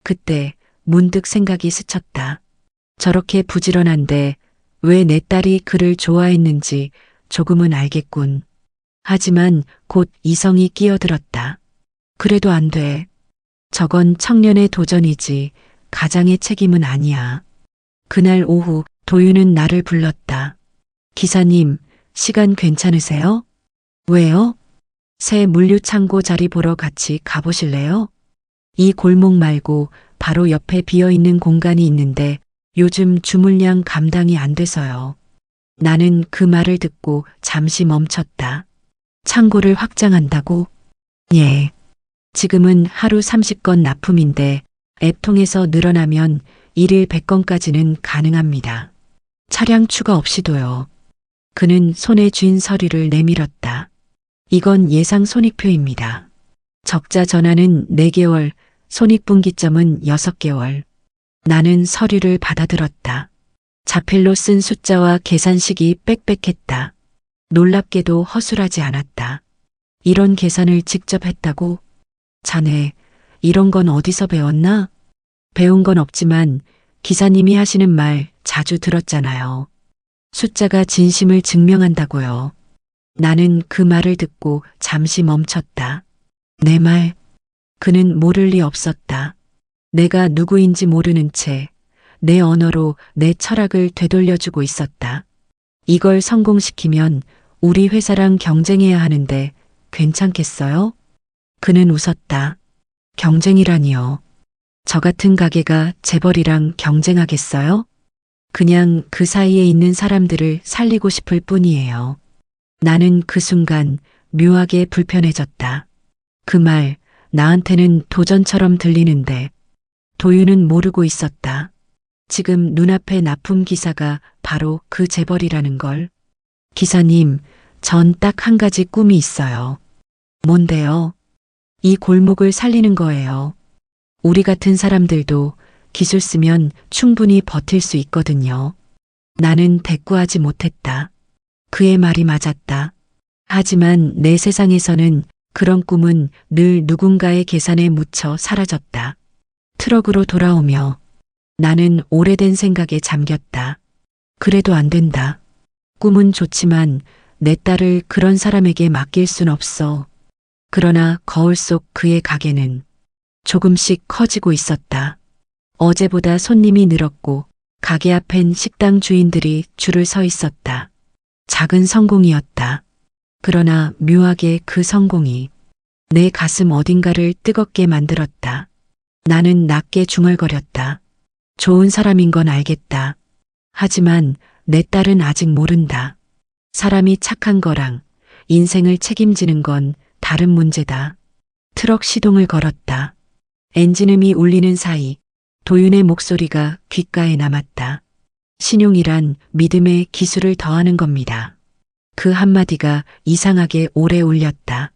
그때 문득 생각이 스쳤다. 저렇게 부지런한데 왜 내 딸이 그를 좋아했는지 조금은 알겠군. 하지만 곧 이성이 끼어들었다. 그래도 안 돼. 저건 청년의 도전이지 가장의 책임은 아니야. 그날 오후 도윤은 나를 불렀다. 기사님, 시간 괜찮으세요? 왜요? 새 물류 창고 자리 보러 같이 가보실래요? 이 골목 말고 바로 옆에 비어있는 공간이 있는데 요즘 주물량 감당이 안 돼서요. 나는 그 말을 듣고 잠시 멈췄다. 창고를 확장한다고? 예. 지금은 하루 30건 납품인데 앱 통해서 늘어나면 일일 100건까지는 가능합니다. 차량 추가 없이도요. 그는 손에 쥔 서류를 내밀었다. 이건 예상 손익표입니다. 적자 전환은 4개월, 손익분기점은 6개월. 나는 서류를 받아들었다. 자필로 쓴 숫자와 계산식이 빽빽했다. 놀랍게도 허술하지 않았다. 이런 계산을 직접 했다고? 자네, 이런 건 어디서 배웠나? 배운 건 없지만 기사님이 하시는 말 자주 들었잖아요. 숫자가 진심을 증명한다고요. 나는 그 말을 듣고 잠시 멈췄다. 내 말? 그는 모를 리 없었다. 내가 누구인지 모르는 채 내 언어로 내 철학을 되돌려주고 있었다. 이걸 성공시키면 우리 회사랑 경쟁해야 하는데 괜찮겠어요? 그는 웃었다. 경쟁이라니요. 저 같은 가게가 재벌이랑 경쟁하겠어요? 그냥 그 사이에 있는 사람들을 살리고 싶을 뿐이에요. 나는 그 순간 묘하게 불편해졌다. 그 말, 나한테는 도전처럼 들리는데 도윤은 모르고 있었다. 지금 눈앞에 납품 기사가 바로 그 재벌이라는 걸. 기사님, 전 딱 한 가지 꿈이 있어요. 뭔데요? 이 골목을 살리는 거예요. 우리 같은 사람들도 기술 쓰면 충분히 버틸 수 있거든요. 나는 대꾸하지 못했다. 그의 말이 맞았다. 하지만 내 세상에서는 그런 꿈은 늘 누군가의 계산에 묻혀 사라졌다. 트럭으로 돌아오며 나는 오래된 생각에 잠겼다. 그래도 안 된다. 꿈은 좋지만 내 딸을 그런 사람에게 맡길 순 없어. 그러나 거울 속 그의 가게는 조금씩 커지고 있었다. 어제보다 손님이 늘었고 가게 앞엔 식당 주인들이 줄을 서 있었다. 작은 성공이었다. 그러나 묘하게 그 성공이 내 가슴 어딘가를 뜨겁게 만들었다. 나는 낮게 중얼거렸다. 좋은 사람인 건 알겠다. 하지만 내 딸은 아직 모른다. 사람이 착한 거랑 인생을 책임지는 건 다른 문제다. 트럭 시동을 걸었다. 엔진음이 울리는 사이 도윤의 목소리가 귓가에 남았다. 신용이란 믿음에 기술을 더하는 겁니다. 그 한마디가 이상하게 오래 울렸다.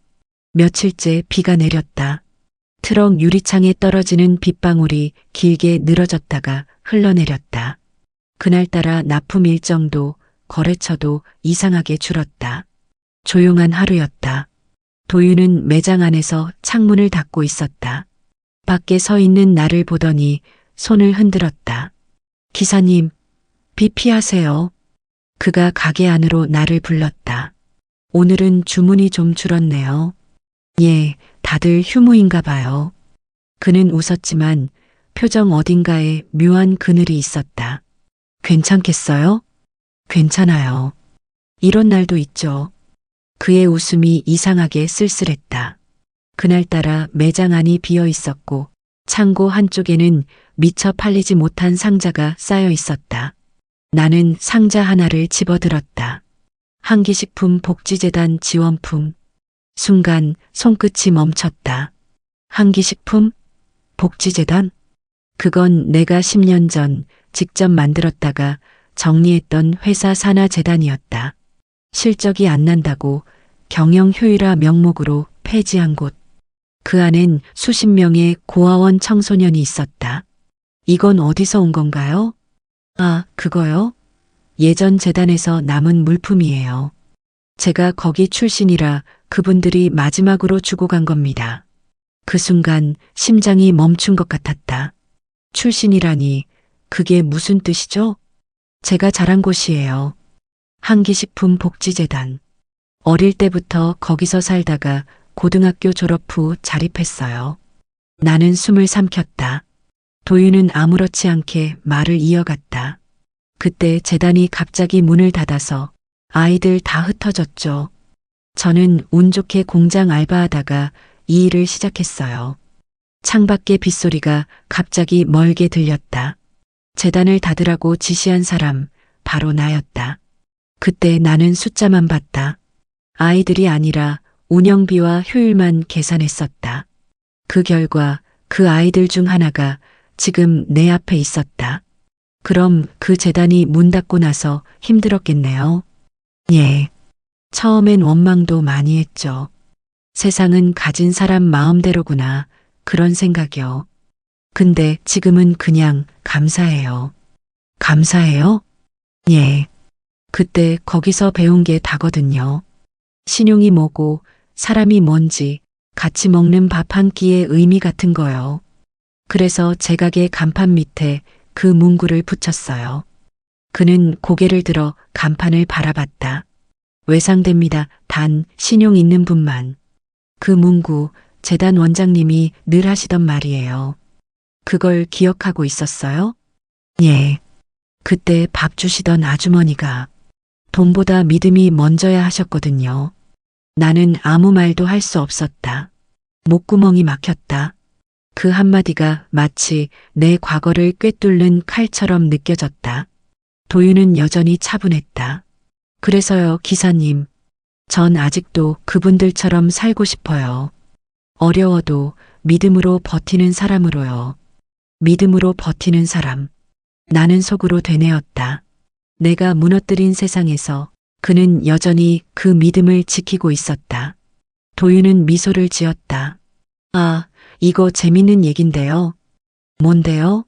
며칠째 비가 내렸다. 트럭 유리창에 떨어지는 빗방울이 길게 늘어졌다가 흘러내렸다. 그날따라 납품 일정도 거래처도 이상하게 줄었다. 조용한 하루였다. 도윤은 매장 안에서 창문을 닫고 있었다. 밖에 서 있는 나를 보더니 손을 흔들었다. 기사님, 비 피하세요. 그가 가게 안으로 나를 불렀다. 오늘은 주문이 좀 줄었네요. 예, 다들 휴무인가 봐요. 그는 웃었지만 표정 어딘가에 묘한 그늘이 있었다. 괜찮겠어요? 괜찮아요. 이런 날도 있죠. 그의 웃음이 이상하게 쓸쓸했다. 그날따라 매장 안이 비어 있었고 창고 한쪽에는 미처 팔리지 못한 상자가 쌓여 있었다. 나는 상자 하나를 집어들었다. 한기식품 복지재단 지원품. 순간 손끝이 멈췄다. 한기식품? 복지재단? 그건 내가 10년 전 직접 만들었다가 정리했던 회사 산하 재단이었다. 실적이 안 난다고 경영 효율화 명목으로 폐지한 곳. 그 안엔 수십 명의 고아원 청소년이 있었다. 이건 어디서 온 건가요? 아, 그거요? 예전 재단에서 남은 물품이에요. 제가 거기 출신이라 그분들이 마지막으로 주고 간 겁니다. 그 순간 심장이 멈춘 것 같았다. 출신이라니 그게 무슨 뜻이죠? 제가 자란 곳이에요. 한기식품복지재단. 어릴 때부터 거기서 살다가 고등학교 졸업 후 자립했어요. 나는 숨을 삼켰다. 도윤은 아무렇지 않게 말을 이어갔다. 그때 재단이 갑자기 문을 닫아서 아이들 다 흩어졌죠. 저는 운 좋게 공장 알바하다가 이 일을 시작했어요. 창밖에 빗소리가 갑자기 멀게 들렸다. 재단을 닫으라고 지시한 사람 바로 나였다. 그때 나는 숫자만 봤다. 아이들이 아니라 운영비와 효율만 계산했었다. 그 결과 그 아이들 중 하나가 지금 내 앞에 있었다. 그럼 그 재단이 문 닫고 나서 힘들었겠네요. 예. 처음엔 원망도 많이 했죠. 세상은 가진 사람 마음대로구나. 그런 생각이요. 근데 지금은 그냥 감사해요. 감사해요? 예. 그때 거기서 배운 게 다거든요. 신용이 뭐고 사람이 뭔지 같이 먹는 밥 한 끼의 의미 같은 거요. 그래서 제 가게 간판 밑에 그 문구를 붙였어요. 그는 고개를 들어 간판을 바라봤다. 외상됩니다. 단 신용 있는 분만. 그 문구 재단 원장님이 늘 하시던 말이에요. 그걸 기억하고 있었어요? 예. 그때 밥 주시던 아주머니가 돈보다 믿음이 먼저야 하셨거든요. 나는 아무 말도 할 수 없었다. 목구멍이 막혔다. 그 한마디가 마치 내 과거를 꿰뚫는 칼처럼 느껴졌다. 도윤은 여전히 차분했다. 그래서요, 기사님. 전 아직도 그분들처럼 살고 싶어요. 어려워도 믿음으로 버티는 사람으로요. 믿음으로 버티는 사람. 나는 속으로 되뇌었다. 내가 무너뜨린 세상에서 그는 여전히 그 믿음을 지키고 있었다. 도윤은 미소를 지었다. 아, 이거 재밌는 얘긴데요. 뭔데요?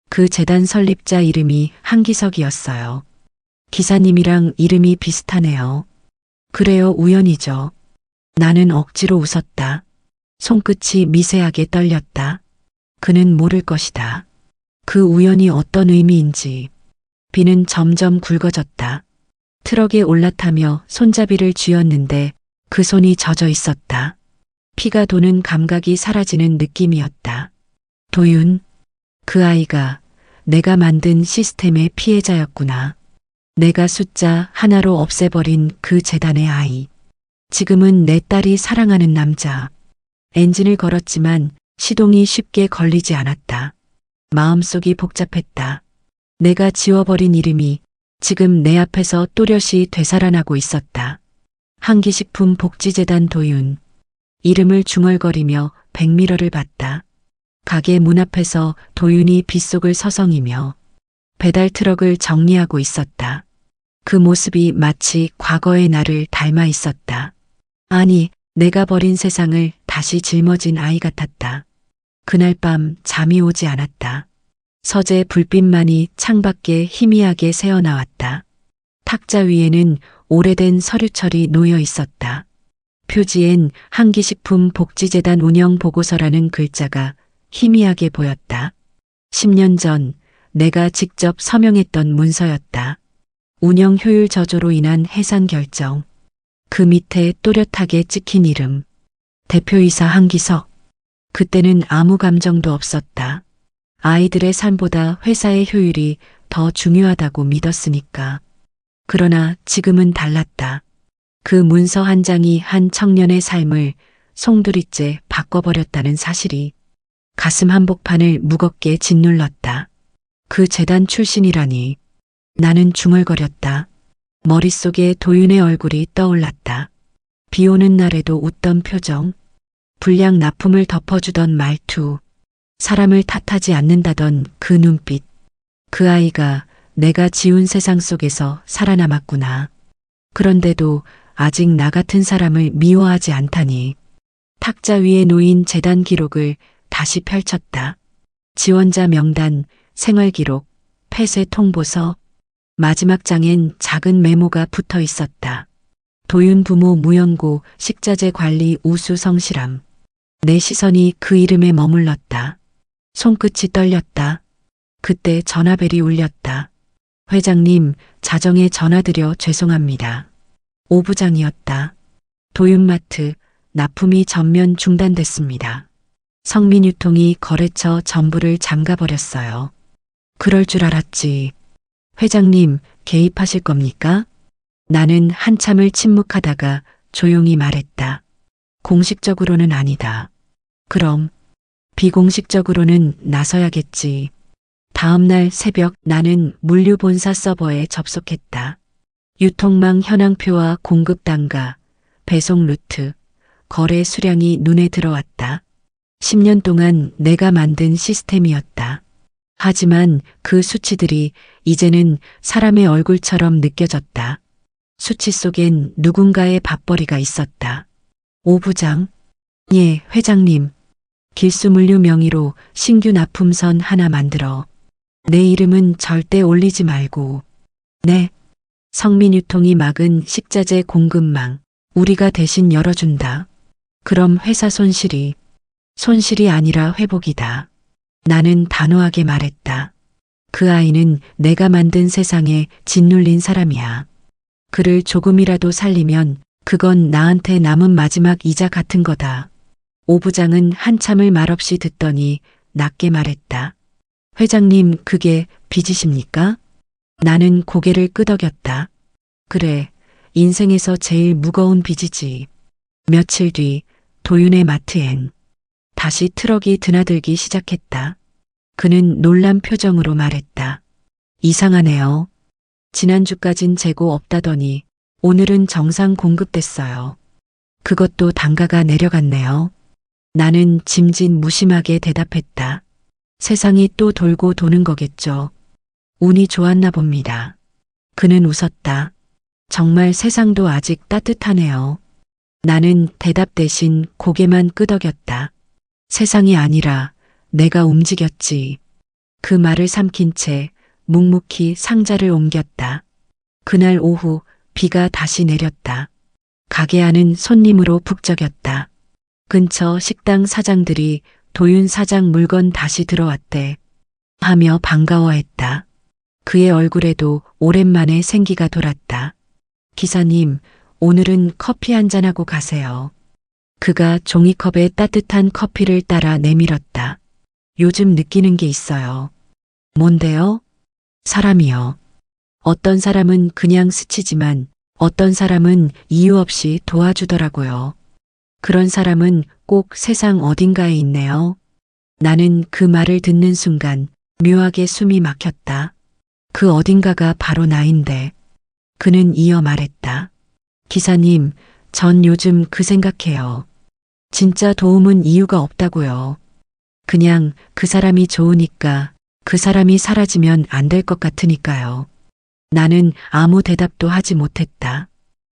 그 재단 설립자 이름이 한기석이었어요. 기사님이랑 이름이 비슷하네요. 그래요, 우연이죠. 나는 억지로 웃었다. 손끝이 미세하게 떨렸다. 그는 모를 것이다. 그 우연이 어떤 의미인지. 비는 점점 굵어졌다. 트럭에 올라타며 손잡이를 쥐었는데 그 손이 젖어 있었다. 피가 도는 감각이 사라지는 느낌이었다. 도윤, 그 아이가 내가 만든 시스템의 피해자였구나. 내가 숫자 하나로 없애버린 그 재단의 아이. 지금은 내 딸이 사랑하는 남자. 엔진을 걸었지만 시동이 쉽게 걸리지 않았다. 마음속이 복잡했다. 내가 지워버린 이름이 지금 내 앞에서 또렷이 되살아나고 있었다. 한기식품 복지재단 도윤. 이름을 중얼거리며 백미러를 봤다. 가게 문 앞에서 도윤이 빗속을 서성이며 배달 트럭을 정리하고 있었다. 그 모습이 마치 과거의 나를 닮아 있었다. 아니, 내가 버린 세상을 다시 짊어진 아이 같았다. 그날 밤 잠이 오지 않았다. 서재 불빛만이 창밖에 희미하게 새어나왔다. 탁자 위에는 오래된 서류철이 놓여 있었다. 표지엔 한기식품 복지재단 운영 보고서라는 글자가 희미하게 보였다. 10년 전 내가 직접 서명했던 문서였다. 운영 효율 저조로 인한 해산 결정. 그 밑에 또렷하게 찍힌 이름. 대표이사 한기석. 그때는 아무 감정도 없었다. 아이들의 삶보다 회사의 효율이 더 중요하다고 믿었으니까. 그러나 지금은 달랐다. 그 문서 한 장이 한 청년의 삶을 송두리째 바꿔버렸다는 사실이 가슴 한복판을 무겁게 짓눌렀다. 그 재단 출신이라니. 나는 중얼거렸다. 머릿속에 도윤의 얼굴이 떠올랐다. 비 오는 날에도 웃던 표정, 불량 납품을 덮어주던 말투, 사람을 탓하지 않는다던 그 눈빛. 그 아이가 내가 지운 세상 속에서 살아남았구나. 그런데도 아직 나 같은 사람을 미워하지 않다니. 탁자 위에 놓인 재단 기록을 다시 펼쳤다. 지원자 명단, 생활기록, 폐쇄 통보서. 마지막 장엔 작은 메모가 붙어 있었다. 도윤 부모 무연고 식자재 관리 우수 성실함. 내 시선이 그 이름에 머물렀다. 손끝이 떨렸다. 그때 전화벨이 울렸다. 회장님, 자정에 전화드려 죄송합니다. 오부장이었다. 도윤마트, 납품이 전면 중단됐습니다. 성민유통이 거래처 전부를 잠가버렸어요. 그럴 줄 알았지. 회장님, 개입하실 겁니까? 나는 한참을 침묵하다가 조용히 말했다. 공식적으로는 아니다. 그럼 비공식적으로는 나서야겠지. 다음 날 새벽 나는 물류본사 서버에 접속했다. 유통망 현황표와 공급 단가, 배송 루트, 거래 수량이 눈에 들어왔다. 10년 동안 내가 만든 시스템이었다. 하지만 그 수치들이 이제는 사람의 얼굴처럼 느껴졌다. 수치 속엔 누군가의 밥벌이가 있었다. 오 부장. 예, 회장님. 길수물류 명의로 신규 납품선 하나 만들어. 내 이름은 절대 올리지 말고. 네. 성민유통이 막은 식자재 공급망. 우리가 대신 열어준다. 그럼 회사 손실이 아니라 회복이다. 나는 단호하게 말했다. 그 아이는 내가 만든 세상에 짓눌린 사람이야. 그를 조금이라도 살리면 그건 나한테 남은 마지막 이자 같은 거다. 오 부장은 한참을 말없이 듣더니 낮게 말했다. 회장님, 그게 빚이십니까? 나는 고개를 끄덕였다. 그래, 인생에서 제일 무거운 빚이지. 며칠 뒤 도윤의 마트엔 다시 트럭이 드나들기 시작했다. 그는 놀란 표정으로 말했다. 이상하네요. 지난주까진 재고 없다더니 오늘은 정상 공급됐어요. 그것도 단가가 내려갔네요. 나는 짐짓 무심하게 대답했다. 세상이 또 돌고 도는 거겠죠. 운이 좋았나 봅니다. 그는 웃었다. 정말 세상도 아직 따뜻하네요. 나는 대답 대신 고개만 끄덕였다. 세상이 아니라 내가 움직였지. 그 말을 삼킨 채 묵묵히 상자를 옮겼다. 그날 오후 비가 다시 내렸다. 가게 안은 손님으로 북적였다. 근처 식당 사장들이 도윤 사장 물건 다시 들어왔대 하며 반가워했다. 그의 얼굴에도 오랜만에 생기가 돌았다. 기사님, 오늘은 커피 한잔하고 가세요. 그가 종이컵에 따뜻한 커피를 따라 내밀었다. 요즘 느끼는 게 있어요. 뭔데요? 사람이요. 어떤 사람은 그냥 스치지만 어떤 사람은 이유 없이 도와주더라고요. 그런 사람은 꼭 세상 어딘가에 있네요. 나는 그 말을 듣는 순간 묘하게 숨이 막혔다. 그 어딘가가 바로 나인데. 그는 이어 말했다. 기사님, 전 요즘 그 생각해요. 진짜 도움은 이유가 없다고요. 그냥 그 사람이 좋으니까 그 사람이 사라지면 안 될 것 같으니까요. 나는 아무 대답도 하지 못했다.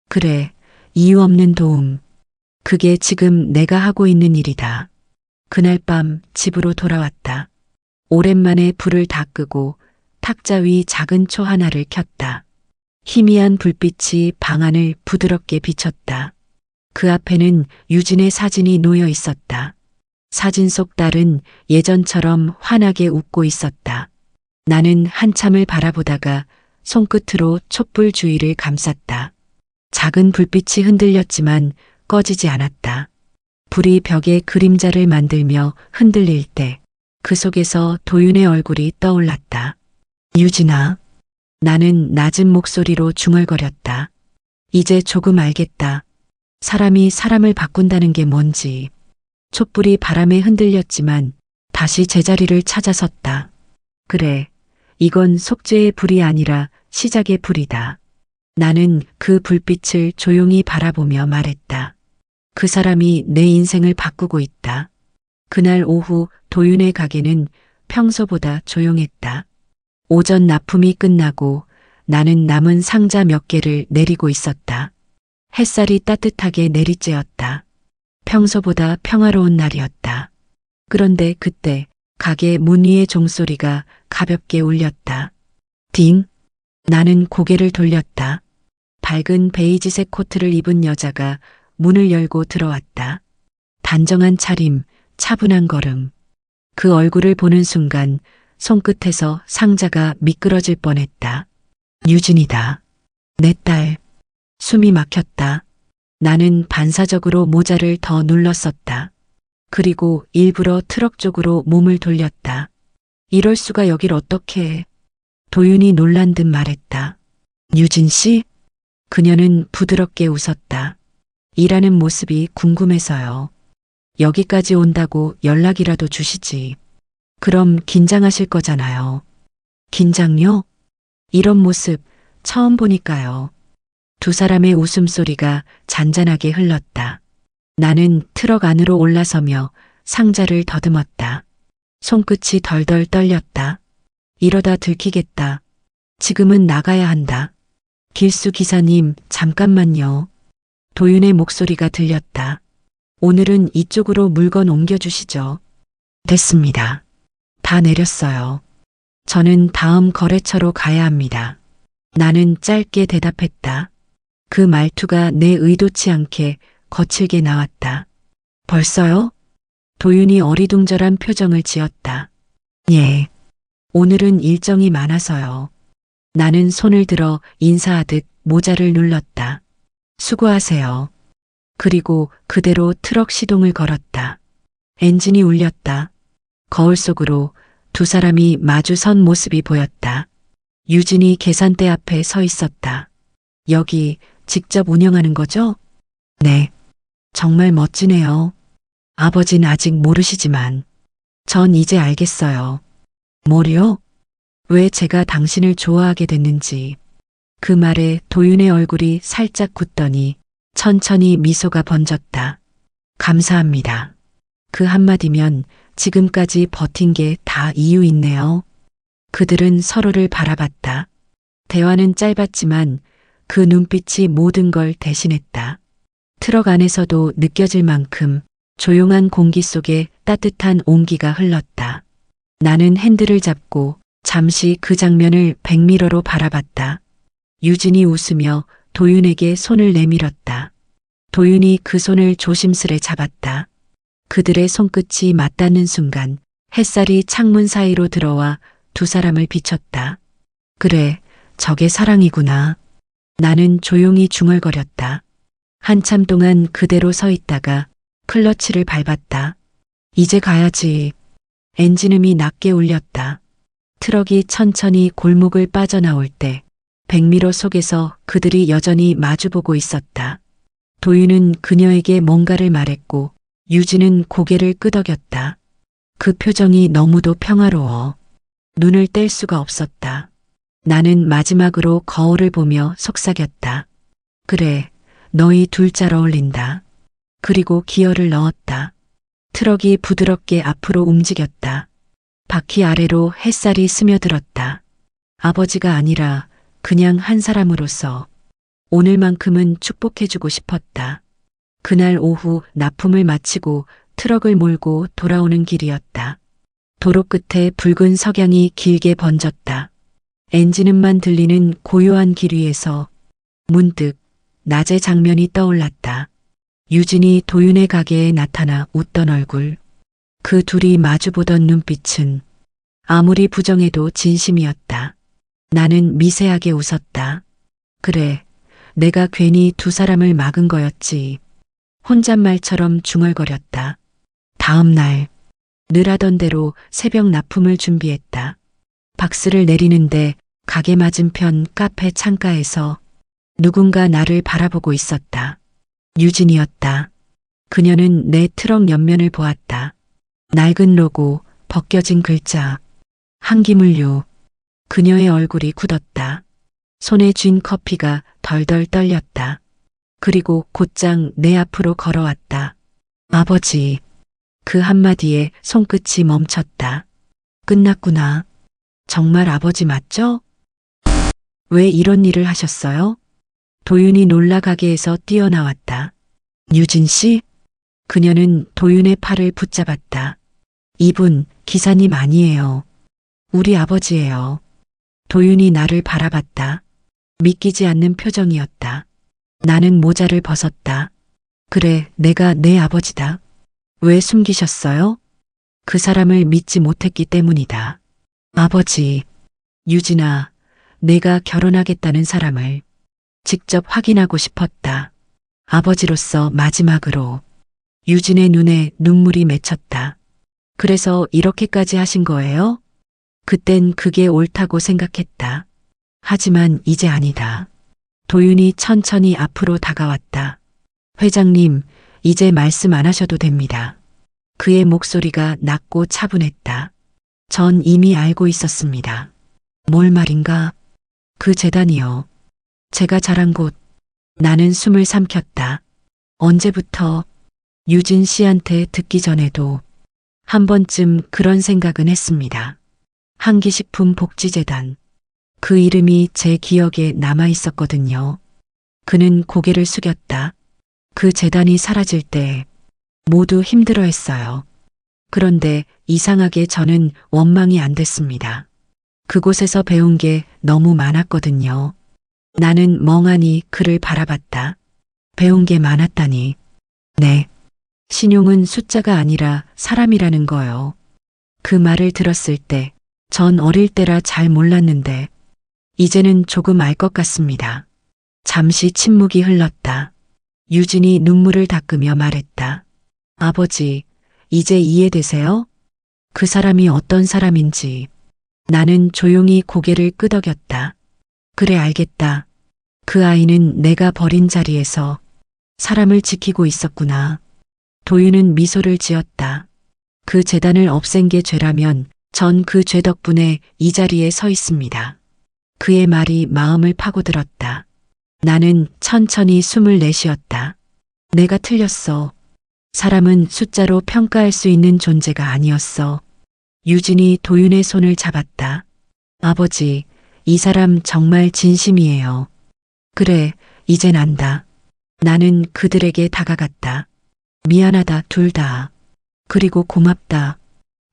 그래, 이유 없는 도움. 그게 지금 내가 하고 있는 일이다. 그날 밤 집으로 돌아왔다. 오랜만에 불을 다 끄고 탁자 위 작은 초 하나를 켰다. 희미한 불빛이 방 안을 부드럽게 비쳤다. 그 앞에는 유진의 사진이 놓여 있었다. 사진 속 딸은 예전처럼 환하게 웃고 있었다. 나는 한참을 바라보다가 손끝으로 촛불 주위를 감쌌다. 작은 불빛이 흔들렸지만 꺼지지 않았다. 불이 벽에 그림자를 만들며 흔들릴 때 그 속에서 도윤의 얼굴이 떠올랐다. 유진아. 나는 낮은 목소리로 중얼거렸다. 이제 조금 알겠다. 사람이 사람을 바꾼다는 게 뭔지. 촛불이 바람에 흔들렸지만 다시 제자리를 찾아섰다. 그래, 이건 속죄의 불이 아니라 시작의 불이다. 나는 그 불빛을 조용히 바라보며 말했다. 그 사람이 내 인생을 바꾸고 있다. 그날 오후 도윤의 가게는 평소보다 조용했다. 오전 납품이 끝나고 나는 남은 상자 몇 개를 내리고 있었다. 햇살이 따뜻하게 내리쬐었다. 평소보다 평화로운 날이었다. 그런데 그때 가게 문 위의 종소리가 가볍게 울렸다. 딩! 나는 고개를 돌렸다. 밝은 베이지색 코트를 입은 여자가 문을 열고 들어왔다. 단정한 차림, 차분한 걸음. 그 얼굴을 보는 순간 손끝에서 상자가 미끄러질 뻔했다. 유진이다. 내 딸. 숨이 막혔다. 나는 반사적으로 모자를 더 눌렀었다. 그리고 일부러 트럭 쪽으로 몸을 돌렸다. 이럴 수가 여길 어떻게 해. 도윤이 놀란 듯 말했다. 유진 씨? 그녀는 부드럽게 웃었다. 일하는 모습이 궁금해서요. 여기까지 온다고 연락이라도 주시지. 그럼 긴장하실 거잖아요. 긴장요? 이런 모습 처음 보니까요. 두 사람의 웃음소리가 잔잔하게 흘렀다. 나는 트럭 안으로 올라서며 상자를 더듬었다. 손끝이 덜덜 떨렸다. 이러다 들키겠다. 지금은 나가야 한다. 길수 기사님, 잠깐만요. 도윤의 목소리가 들렸다. 오늘은 이쪽으로 물건 옮겨주시죠. 됐습니다. 다 내렸어요. 저는 다음 거래처로 가야 합니다. 나는 짧게 대답했다. 그 말투가 내 의도치 않게 거칠게 나왔다. 벌써요? 도윤이 어리둥절한 표정을 지었다. 예. 오늘은 일정이 많아서요. 나는 손을 들어 인사하듯 모자를 눌렀다. 수고하세요. 그리고 그대로 트럭 시동을 걸었다. 엔진이 울렸다. 거울 속으로 두 사람이 마주 선 모습이 보였다. 유진이 계산대 앞에 서 있었다. 여기 직접 운영하는 거죠? 네. 정말 멋지네요. 아버진 아직 모르시지만 전 이제 알겠어요. 뭐요? 왜 제가 당신을 좋아하게 됐는지. 그 말에 도윤의 얼굴이 살짝 굳더니 천천히 미소가 번졌다. 감사합니다. 그 한마디면 지금까지 버틴 게 다 이유 있네요. 그들은 서로를 바라봤다. 대화는 짧았지만 그 눈빛이 모든 걸 대신했다. 트럭 안에서도 느껴질 만큼 조용한 공기 속에 따뜻한 온기가 흘렀다. 나는 핸들을 잡고 잠시 그 장면을 백미러로 바라봤다. 유진이 웃으며 도윤에게 손을 내밀었다. 도윤이 그 손을 조심스레 잡았다. 그들의 손끝이 맞닿는 순간 햇살이 창문 사이로 들어와 두 사람을 비췄다. 그래, 저게 사랑이구나. 나는 조용히 중얼거렸다. 한참 동안 그대로 서 있다가 클러치를 밟았다. 이제 가야지. 엔진음이 낮게 울렸다. 트럭이 천천히 골목을 빠져나올 때 백미러 속에서 그들이 여전히 마주보고 있었다. 도윤은 그녀에게 뭔가를 말했고 유진은 고개를 끄덕였다. 그 표정이 너무도 평화로워. 눈을 뗄 수가 없었다. 나는 마지막으로 거울을 보며 속삭였다. 그래, 너희 둘 잘 어울린다. 그리고 기어를 넣었다. 트럭이 부드럽게 앞으로 움직였다. 바퀴 아래로 햇살이 스며들었다. 아버지가 아니라 그냥 한 사람으로서 오늘만큼은 축복해주고 싶었다. 그날 오후 납품을 마치고 트럭을 몰고 돌아오는 길이었다. 도로 끝에 붉은 석양이 길게 번졌다. 엔진음만 들리는 고요한 길 위에서 문득 낮의 장면이 떠올랐다. 유진이 도윤의 가게에 나타나 웃던 얼굴. 그 둘이 마주보던 눈빛은 아무리 부정해도 진심이었다. 나는 미세하게 웃었다. 그래, 내가 괜히 두 사람을 막은 거였지. 혼잣말처럼 중얼거렸다. 다음 날, 늘 하던 대로 새벽 납품을 준비했다. 박스를 내리는데 가게 맞은편 카페 창가에서 누군가 나를 바라보고 있었다. 유진이었다. 그녀는 내 트럭 옆면을 보았다. 낡은 로고, 벗겨진 글자, 한기물류. 그녀의 얼굴이 굳었다. 손에 쥔 커피가 덜덜 떨렸다. 그리고 곧장 내 앞으로 걸어왔다. 아버지. 그 한마디에 손끝이 멈췄다. 끝났구나. 정말 아버지 맞죠? 왜 이런 일을 하셨어요? 도윤이 놀라 가게에서 뛰어나왔다. 유진 씨? 그녀는 도윤의 팔을 붙잡았다. 이분 기사님 아니에요. 우리 아버지예요. 도윤이 나를 바라봤다. 믿기지 않는 표정이었다. 나는 모자를 벗었다. 그래, 내가 내 아버지다. 왜 숨기셨어요? 그 사람을 믿지 못했기 때문이다. 아버지, 유진아, 내가 결혼하겠다는 사람을 직접 확인하고 싶었다. 아버지로서 마지막으로. 유진의 눈에 눈물이 맺혔다. 그래서 이렇게까지 하신 거예요? 그땐 그게 옳다고 생각했다. 하지만 이제 아니다. 도윤이 천천히 앞으로 다가왔다. 회장님, 이제 말씀 안 하셔도 됩니다. 그의 목소리가 낮고 차분했다. 전 이미 알고 있었습니다. 뭘 말인가? 그 재단이요. 제가 자란 곳. 나는 숨을 삼켰다. 언제부터? 유진 씨한테 듣기 전에도 한 번쯤 그런 생각은 했습니다. 한기식품 복지재단. 그 이름이 제 기억에 남아 있었거든요. 그는 고개를 숙였다. 그 재단이 사라질 때 모두 힘들어했어요. 그런데 이상하게 저는 원망이 안 됐습니다. 그곳에서 배운 게 너무 많았거든요. 나는 멍하니 그를 바라봤다. 배운 게 많았다니. 네. 신용은 숫자가 아니라 사람이라는 거요. 그 말을 들었을 때 전 어릴 때라 잘 몰랐는데 이제는 조금 알 것 같습니다. 잠시 침묵이 흘렀다. 유진이 눈물을 닦으며 말했다. 아버지, 이제 이해되세요? 그 사람이 어떤 사람인지. 나는 조용히 고개를 끄덕였다. 그래 알겠다. 그 아이는 내가 버린 자리에서 사람을 지키고 있었구나. 도윤은 미소를 지었다. 그 재단을 없앤 게 죄라면 전 그 죄 덕분에 이 자리에 서 있습니다. 그의 말이 마음을 파고들었다. 나는 천천히 숨을 내쉬었다. 내가 틀렸어. 사람은 숫자로 평가할 수 있는 존재가 아니었어. 유진이 도윤의 손을 잡았다. 아버지, 이 사람 정말 진심이에요. 그래, 이젠 안다. 나는 그들에게 다가갔다. 미안하다, 둘 다. 그리고 고맙다.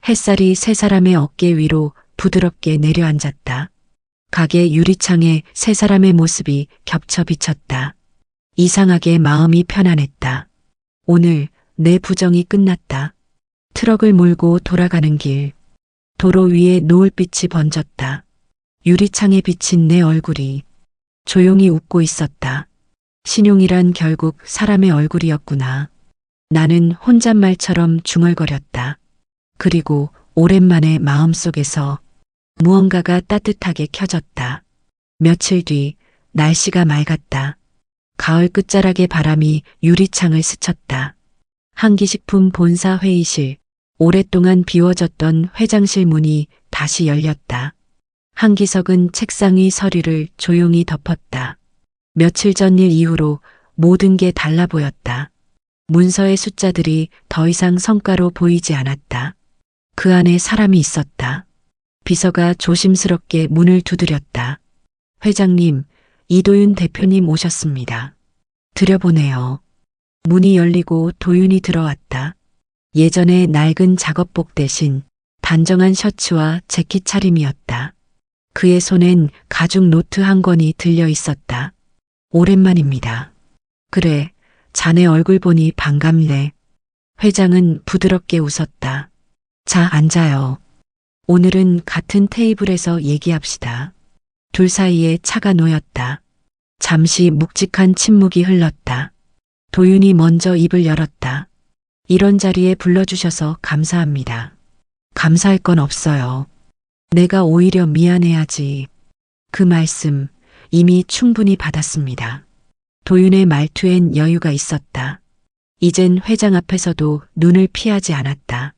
햇살이 세 사람의 어깨 위로 부드럽게 내려앉았다. 가게 유리창에 세 사람의 모습이 겹쳐 비쳤다. 이상하게 마음이 편안했다. 오늘 내 부정이 끝났다. 트럭을 몰고 돌아가는 길. 도로 위에 노을빛이 번졌다. 유리창에 비친 내 얼굴이 조용히 웃고 있었다. 신용이란 결국 사람의 얼굴이었구나. 나는 혼잣말처럼 중얼거렸다. 그리고 오랜만에 마음속에서 무언가가 따뜻하게 켜졌다. 며칠 뒤 날씨가 맑았다. 가을 끝자락의 바람이 유리창을 스쳤다. 한기식품 본사 회의실, 오랫동안 비워졌던 회장실 문이 다시 열렸다. 한기석은 책상 위 서류를 조용히 덮었다. 며칠 전 일 이후로 모든 게 달라 보였다. 문서의 숫자들이 더 이상 성과로 보이지 않았다. 그 안에 사람이 있었다. 비서가 조심스럽게 문을 두드렸다. 회장님, 이도윤 대표님 오셨습니다. 들여보내요. 문이 열리고 도윤이 들어왔다. 예전의 낡은 작업복 대신 단정한 셔츠와 재킷 차림이었다. 그의 손엔 가죽 노트 한 권이 들려 있었다. 오랜만입니다. 그래, 자네 얼굴 보니 반갑네. 회장은 부드럽게 웃었다. 자, 앉아요. 오늘은 같은 테이블에서 얘기합시다. 둘 사이에 차가 놓였다. 잠시 묵직한 침묵이 흘렀다. 도윤이 먼저 입을 열었다. 이런 자리에 불러주셔서 감사합니다. 감사할 건 없어요. 내가 오히려 미안해야지. 그 말씀 이미 충분히 받았습니다. 도윤의 말투엔 여유가 있었다. 이젠 회장 앞에서도 눈을 피하지 않았다.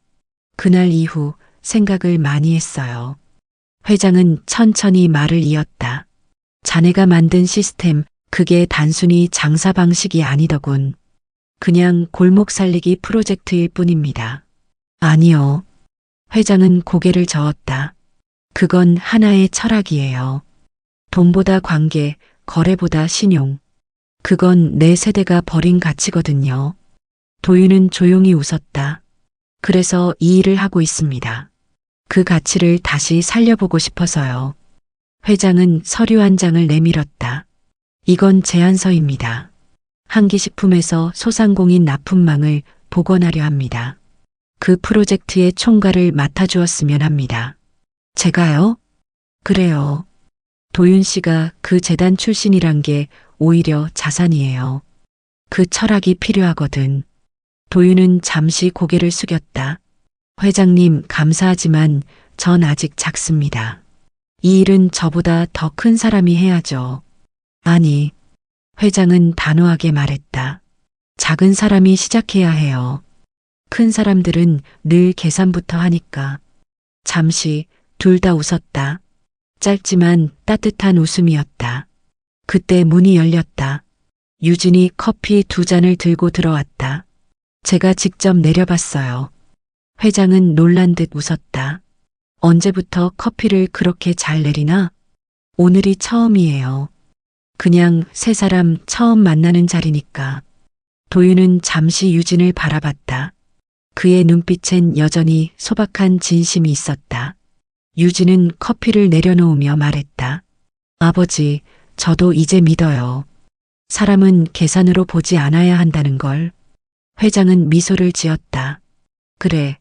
그날 이후 생각을 많이 했어요. 회장은 천천히 말을 이었다. 자네가 만든 시스템, 그게 단순히 장사 방식이 아니더군. 그냥 골목 살리기 프로젝트일 뿐입니다. 아니요. 회장은 고개를 저었다. 그건 하나의 철학이에요. 돈보다 관계, 거래보다 신용. 그건 내 세대가 버린 가치거든요. 도윤은 조용히 웃었다. 그래서 이 일을 하고 있습니다. 그 가치를 다시 살려보고 싶어서요. 회장은 서류 한 장을 내밀었다. 이건 제안서입니다. 한기식품에서 소상공인 납품망을 복원하려 합니다. 그 프로젝트의 총괄을 맡아주었으면 합니다. 제가요? 그래요. 도윤 씨가 그 재단 출신이란 게 오히려 자산이에요. 그 철학이 필요하거든. 도윤은 잠시 고개를 숙였다. 회장님, 감사하지만 전 아직 작습니다. 이 일은 저보다 더 큰 사람이 해야죠. 아니, 회장은 단호하게 말했다. 작은 사람이 시작해야 해요. 큰 사람들은 늘 계산부터 하니까. 잠시 둘 다 웃었다. 짧지만 따뜻한 웃음이었다. 그때 문이 열렸다. 유진이 커피 2잔을 들고 들어왔다. 제가 직접 내려봤어요. 회장은 놀란 듯 웃었다. 언제부터 커피를 그렇게 잘 내리나? 오늘이 처음이에요. 그냥 세 사람 처음 만나는 자리니까. 도윤은 잠시 유진을 바라봤다. 그의 눈빛엔 여전히 소박한 진심이 있었다. 유진은 커피를 내려놓으며 말했다. 아버지, 저도 이제 믿어요. 사람은 계산으로 보지 않아야 한다는 걸. 회장은 미소를 지었다. 그래,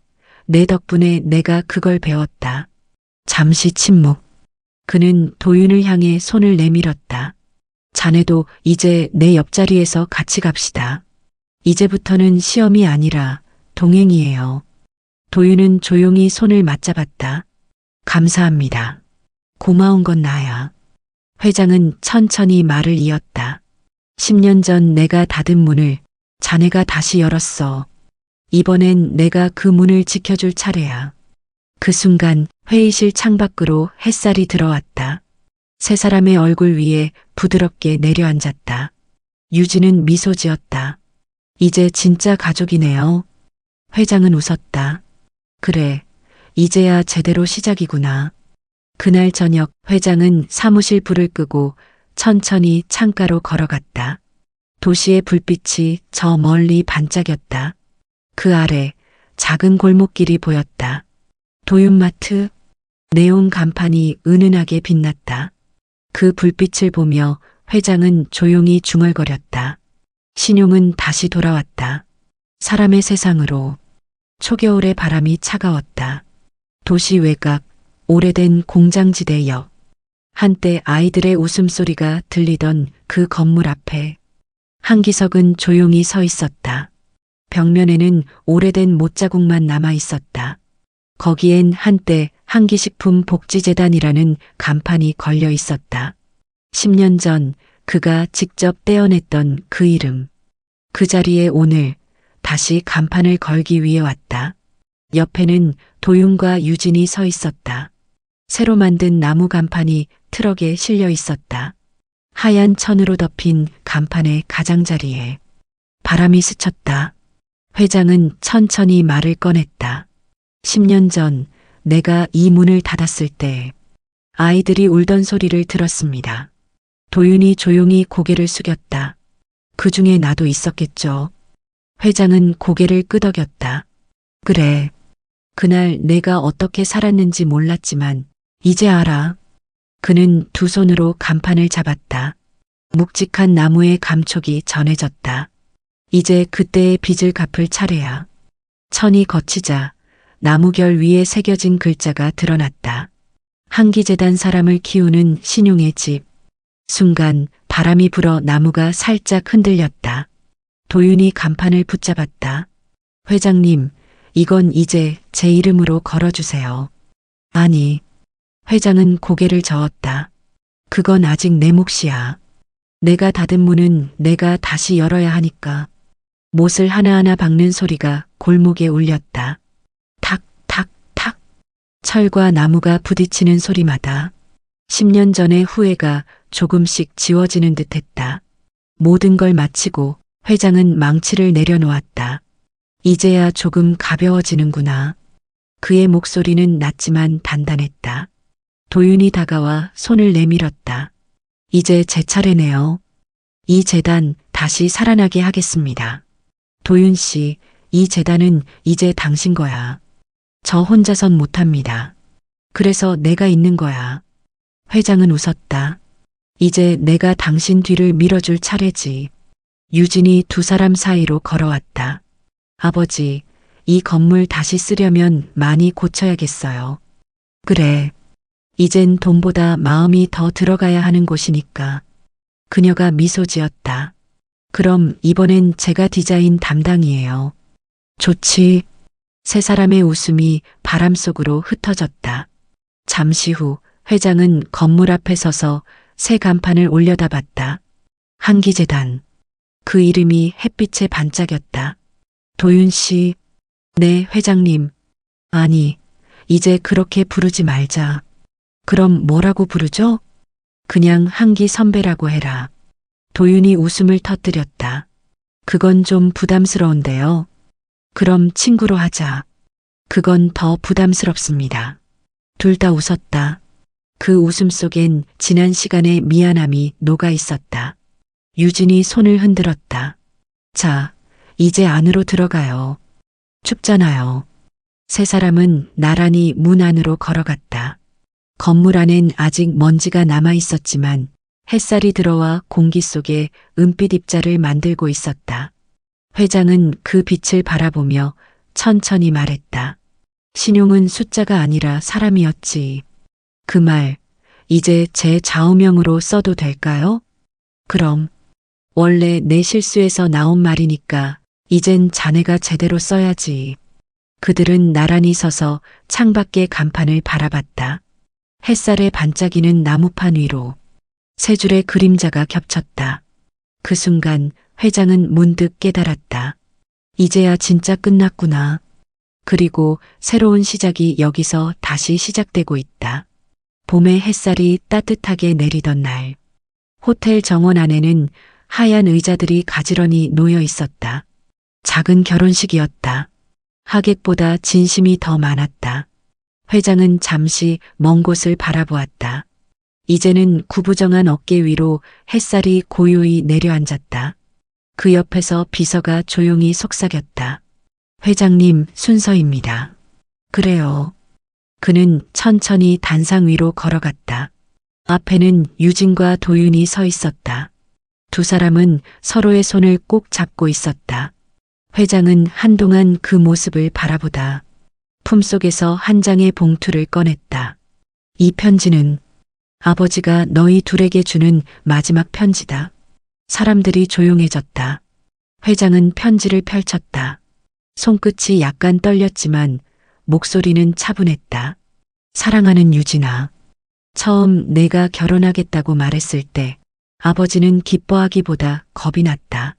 내 덕분에 내가 그걸 배웠다. 잠시 침묵. 그는 도윤을 향해 손을 내밀었다. 자네도 이제 내 옆자리에서 같이 갑시다. 이제부터는 시험이 아니라 동행이에요. 도윤은 조용히 손을 맞잡았다. 감사합니다. 고마운 건 나야. 회장은 천천히 말을 이었다. 10년 전 내가 닫은 문을 자네가 다시 열었어. 이번엔 내가 그 문을 지켜줄 차례야. 그 순간 회의실 창밖으로 햇살이 들어왔다. 세 사람의 얼굴 위에 부드럽게 내려앉았다. 유진은 미소 지었다. 이제 진짜 가족이네요. 회장은 웃었다. 그래, 이제야 제대로 시작이구나. 그날 저녁 회장은 사무실 불을 끄고 천천히 창가로 걸어갔다. 도시의 불빛이 저 멀리 반짝였다. 그 아래 작은 골목길이 보였다. 도윤마트, 네온 간판이 은은하게 빛났다. 그 불빛을 보며 회장은 조용히 중얼거렸다. 신용은 다시 돌아왔다. 사람의 세상으로. 초겨울의 바람이 차가웠다. 도시 외곽, 오래된 공장지대 옆. 한때 아이들의 웃음소리가 들리던 그 건물 앞에 한기석은 조용히 서 있었다. 벽면에는 오래된 못자국만 남아 있었다. 거기엔 한때 한기식품 복지재단이라는 간판이 걸려 있었다. 10년 전 그가 직접 떼어냈던 그 이름. 그 자리에 오늘 다시 간판을 걸기 위해 왔다. 옆에는 도윤과 유진이 서 있었다. 새로 만든 나무 간판이 트럭에 실려 있었다. 하얀 천으로 덮인 간판의 가장자리에 바람이 스쳤다. 회장은 천천히 말을 꺼냈다. 10년 전 내가 이 문을 닫았을 때 아이들이 울던 소리를 들었습니다. 도윤이 조용히 고개를 숙였다. 그 중에 나도 있었겠죠. 회장은 고개를 끄덕였다. 그래. 그날 내가 어떻게 살았는지 몰랐지만 이제 알아. 그는 두 손으로 간판을 잡았다. 묵직한 나무의 감촉이 전해졌다. 이제 그때의 빚을 갚을 차례야. 천이 거치자 나무결 위에 새겨진 글자가 드러났다. 한기재단 사람을 키우는 신용의 집. 순간 바람이 불어 나무가 살짝 흔들렸다. 도윤이 간판을 붙잡았다. 회장님, 이건 이제 제 이름으로 걸어주세요. 아니. 회장은 고개를 저었다. 그건 아직 내 몫이야. 내가 닫은 문은 내가 다시 열어야 하니까. 못을 하나하나 박는 소리가 골목에 울렸다. 탁, 탁, 탁. 철과 나무가 부딪히는 소리마다 10년 전의 후회가 조금씩 지워지는 듯했다. 모든 걸 마치고 회장은 망치를 내려놓았다. 이제야 조금 가벼워지는구나. 그의 목소리는 낮지만 단단했다. 도윤이 다가와 손을 내밀었다. 이제 제 차례네요. 이 재단 다시 살아나게 하겠습니다. 도윤 씨, 이 재단은 이제 당신 거야. 저 혼자선 못합니다. 그래서 내가 있는 거야. 회장은 웃었다. 이제 내가 당신 뒤를 밀어줄 차례지. 유진이 두 사람 사이로 걸어왔다. 아버지, 이 건물 다시 쓰려면 많이 고쳐야겠어요. 그래. 이젠 돈보다 마음이 더 들어가야 하는 곳이니까. 그녀가 미소 지었다. 그럼 이번엔 제가 디자인 담당이에요. 좋지. 세 사람의 웃음이 바람 속으로 흩어졌다. 잠시 후 회장은 건물 앞에 서서 새 간판을 올려다 봤다. 한기재단. 그 이름이 햇빛에 반짝였다. 도윤 씨. 네, 회장님. 아니, 이제 그렇게 부르지 말자. 그럼 뭐라고 부르죠? 그냥 한기 선배라고 해라. 도윤이 웃음을 터뜨렸다. 그건 좀 부담스러운데요. 그럼 친구로 하자. 그건 더 부담스럽습니다. 둘 다 웃었다. 그 웃음 속엔 지난 시간의 미안함이 녹아 있었다. 유진이 손을 흔들었다. 자, 이제 안으로 들어가요. 춥잖아요. 세 사람은 나란히 문 안으로 걸어갔다. 건물 안엔 아직 먼지가 남아 있었지만 햇살이 들어와 공기 속에 은빛 입자를 만들고 있었다. 회장은 그 빛을 바라보며 천천히 말했다. 신용은 숫자가 아니라 사람이었지. 그 말, 이제 제 좌우명으로 써도 될까요? 그럼, 원래 내 실수에서 나온 말이니까 이젠 자네가 제대로 써야지. 그들은 나란히 서서 창밖의 간판을 바라봤다. 햇살에 반짝이는 나무판 위로 세 줄의 그림자가 겹쳤다. 그 순간 회장은 문득 깨달았다. 이제야 진짜 끝났구나. 그리고 새로운 시작이 여기서 다시 시작되고 있다. 봄의 햇살이 따뜻하게 내리던 날, 호텔 정원 안에는 하얀 의자들이 가지런히 놓여 있었다. 작은 결혼식이었다. 하객보다 진심이 더 많았다. 회장은 잠시 먼 곳을 바라보았다. 이제는 구부정한 어깨 위로 햇살이 고요히 내려앉았다. 그 옆에서 비서가 조용히 속삭였다. 회장님 순서입니다. 그래요. 그는 천천히 단상 위로 걸어갔다. 앞에는 유진과 도윤이 서 있었다. 두 사람은 서로의 손을 꼭 잡고 있었다. 회장은 한동안 그 모습을 바라보다 품속에서 한 장의 봉투를 꺼냈다. 이 편지는 아버지가 너희 둘에게 주는 마지막 편지다. 사람들이 조용해졌다. 회장은 편지를 펼쳤다. 손끝이 약간 떨렸지만 목소리는 차분했다. 사랑하는 유진아. 처음 내가 결혼하겠다고 말했을 때 아버지는 기뻐하기보다 겁이 났다.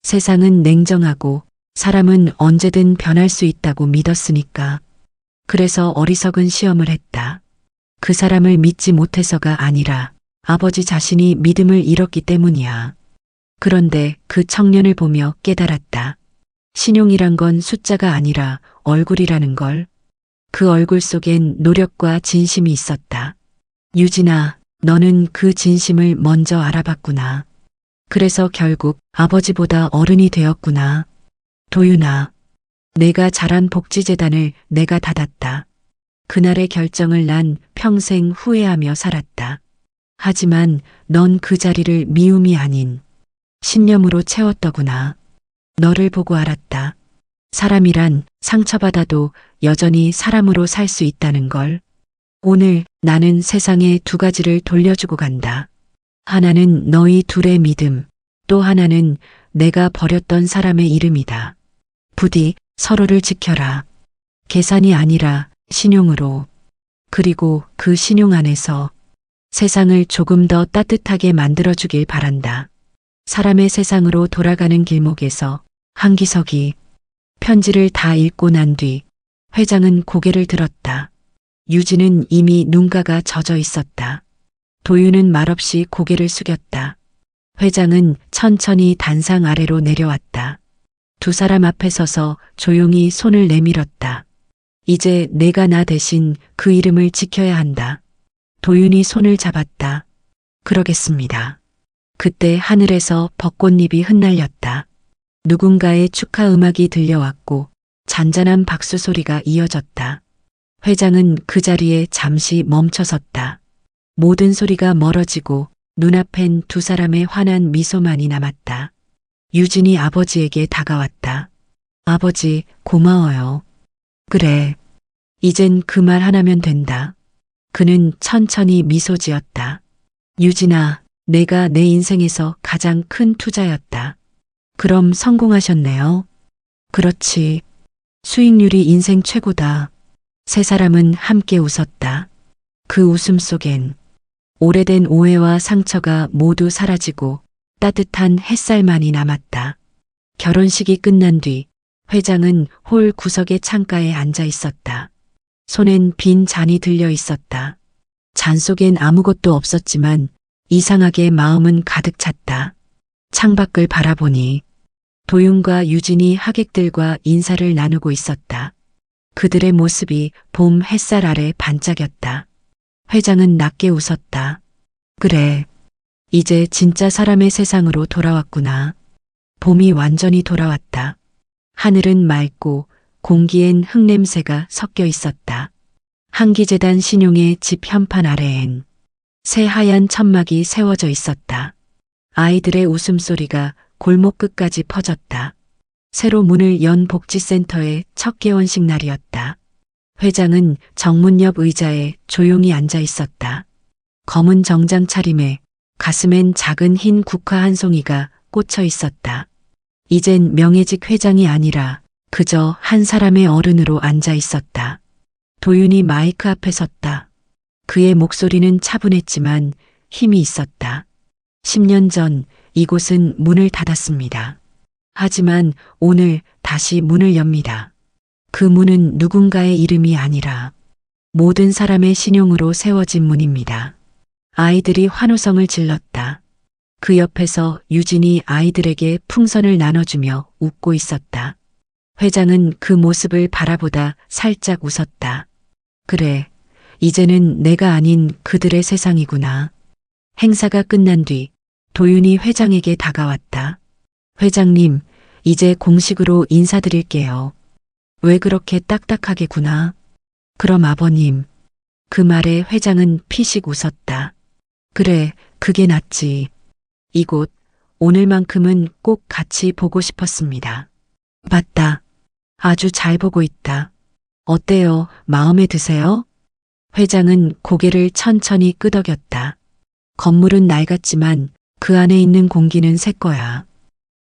세상은 냉정하고 사람은 언제든 변할 수 있다고 믿었으니까. 그래서 어리석은 시험을 했다. 그 사람을 믿지 못해서가 아니라 아버지 자신이 믿음을 잃었기 때문이야. 그런데 그 청년을 보며 깨달았다. 신용이란 건 숫자가 아니라 얼굴이라는 걸. 그 얼굴 속엔 노력과 진심이 있었다. 유진아, 너는 그 진심을 먼저 알아봤구나. 그래서 결국 아버지보다 어른이 되었구나. 도윤아, 내가 자란 복지재단을 내가 닫았다. 그날의 결정을 난 평생 후회하며 살았다. 하지만 넌 그 자리를 미움이 아닌 신념으로 채웠더구나. 너를 보고 알았다. 사람이란 상처받아도 여전히 사람으로 살 수 있다는 걸. 오늘 나는 세상에 두 가지를 돌려주고 간다. 하나는 너희 둘의 믿음, 또 하나는 내가 버렸던 사람의 이름이다. 부디 서로를 지켜라. 계산이 아니라 신용으로. 그리고 그 신용 안에서 세상을 조금 더 따뜻하게 만들어주길 바란다. 사람의 세상으로 돌아가는 길목에서 한기석이 편지를 다 읽고 난 뒤 회장은 고개를 들었다. 유진은 이미 눈가가 젖어 있었다. 도윤은 말없이 고개를 숙였다. 회장은 천천히 단상 아래로 내려왔다. 두 사람 앞에 서서 조용히 손을 내밀었다. 이제 내가 나 대신 그 이름을 지켜야 한다. 도윤이 손을 잡았다. 그러겠습니다. 그때 하늘에서 벚꽃잎이 흩날렸다. 누군가의 축하 음악이 들려왔고 잔잔한 박수 소리가 이어졌다. 회장은 그 자리에 잠시 멈춰섰다. 모든 소리가 멀어지고 눈앞엔 두 사람의 환한 미소만이 남았다. 유진이 아버지에게 다가왔다. 아버지, 고마워요. 그래. 이젠 그 말 하나면 된다. 그는 천천히 미소 지었다. 유진아, 내가 내 인생에서 가장 큰 투자였다. 그럼 성공하셨네요. 그렇지. 수익률이 인생 최고다. 세 사람은 함께 웃었다. 그 웃음 속엔 오래된 오해와 상처가 모두 사라지고 따뜻한 햇살만이 남았다. 결혼식이 끝난 뒤 회장은 홀 구석의 창가에 앉아 있었다. 손엔 빈 잔이 들려 있었다. 잔 속엔 아무것도 없었지만 이상하게 마음은 가득 찼다. 창밖을 바라보니 도윤과 유진이 하객들과 인사를 나누고 있었다. 그들의 모습이 봄 햇살 아래 반짝였다. 회장은 낮게 웃었다. 그래, 이제 진짜 사람의 세상으로 돌아왔구나. 봄이 완전히 돌아왔다. 하늘은 맑고 공기엔 흙냄새가 섞여 있었다. 한기재단 신용의 집 현판 아래엔 새하얀 천막이 세워져 있었다. 아이들의 웃음소리가 골목 끝까지 퍼졌다. 새로 문을 연 복지센터의 첫 개원식 날이었다. 회장은 정문 옆 의자에 조용히 앉아 있었다. 검은 정장 차림에 가슴엔 작은 흰 국화 한 송이가 꽂혀 있었다. 이젠 명예직 회장이 아니라 그저 한 사람의 어른으로 앉아 있었다. 도윤이 마이크 앞에 섰다. 그의 목소리는 차분했지만 힘이 있었다. 10년 전 이곳은 문을 닫았습니다. 하지만 오늘 다시 문을 엽니다. 그 문은 누군가의 이름이 아니라 모든 사람의 신용으로 세워진 문입니다. 아이들이 환호성을 질렀다. 그 옆에서 유진이 아이들에게 풍선을 나눠주며 웃고 있었다. 회장은 그 모습을 바라보다 살짝 웃었다. 그래, 이제는 내가 아닌 그들의 세상이구나. 행사가 끝난 뒤 도윤이 회장에게 다가왔다. 회장님, 이제 공식으로 인사드릴게요. 왜 그렇게 딱딱하게구나. 그럼 아버님. 그 말에 회장은 피식 웃었다. 그래, 그게 낫지. 이곳, 오늘만큼은 꼭 같이 보고 싶었습니다. 맞다. 아주 잘 보고 있다. 어때요? 마음에 드세요? 회장은 고개를 천천히 끄덕였다. 건물은 낡았지만 그 안에 있는 공기는 새 거야.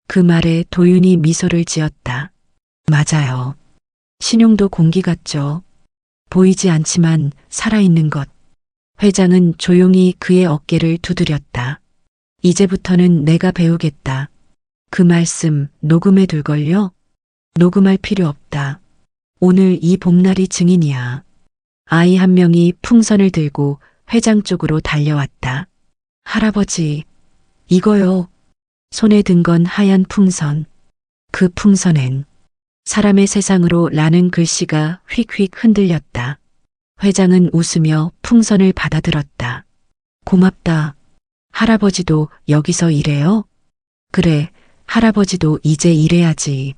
그 말에 도윤이 미소를 지었다. 맞아요. 신용도 공기 같죠. 보이지 않지만 살아있는 것. 회장은 조용히 그의 어깨를 두드렸다. 이제부터는 내가 배우겠다. 그 말씀 녹음해 둘걸요? 녹음할 필요 없다. 오늘 이 봄날이 증인이야. 아이 한 명이 풍선을 들고 회장 쪽으로 달려왔다. 할아버지, 이거요. 손에 든 건 하얀 풍선. 그 풍선엔 사람의 세상으로 라는 글씨가 휙휙 흔들렸다. 회장은 웃으며 풍선을 받아들었다. 고맙다. 할아버지도 여기서 일해요? 그래, 할아버지도 이제 일해야지.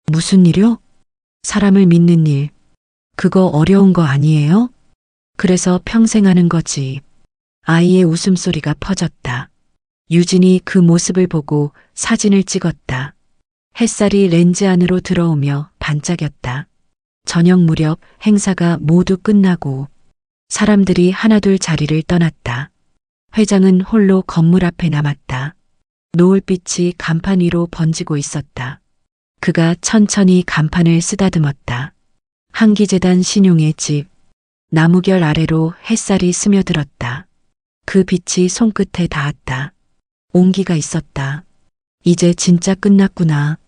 무슨 일요? 사람을 믿는 일. 그거 어려운 거 아니에요? 그래서 평생 하는 거지. 아이의 웃음소리가 퍼졌다. 유진이 그 모습을 보고 사진을 찍었다. 햇살이 렌즈 안으로 들어오며 반짝였다. 저녁 무렵 행사가 모두 끝나고 사람들이 하나둘 자리를 떠났다. 회장은 홀로 건물 앞에 남았다. 노을빛이 간판 위로 번지고 있었다. 그가 천천히 간판을 쓰다듬었다. 한기재단 신용의 집. 나무결 아래로 햇살이 스며들었다. 그 빛이 손끝에 닿았다. 온기가 있었다. 이제 진짜 끝났구나.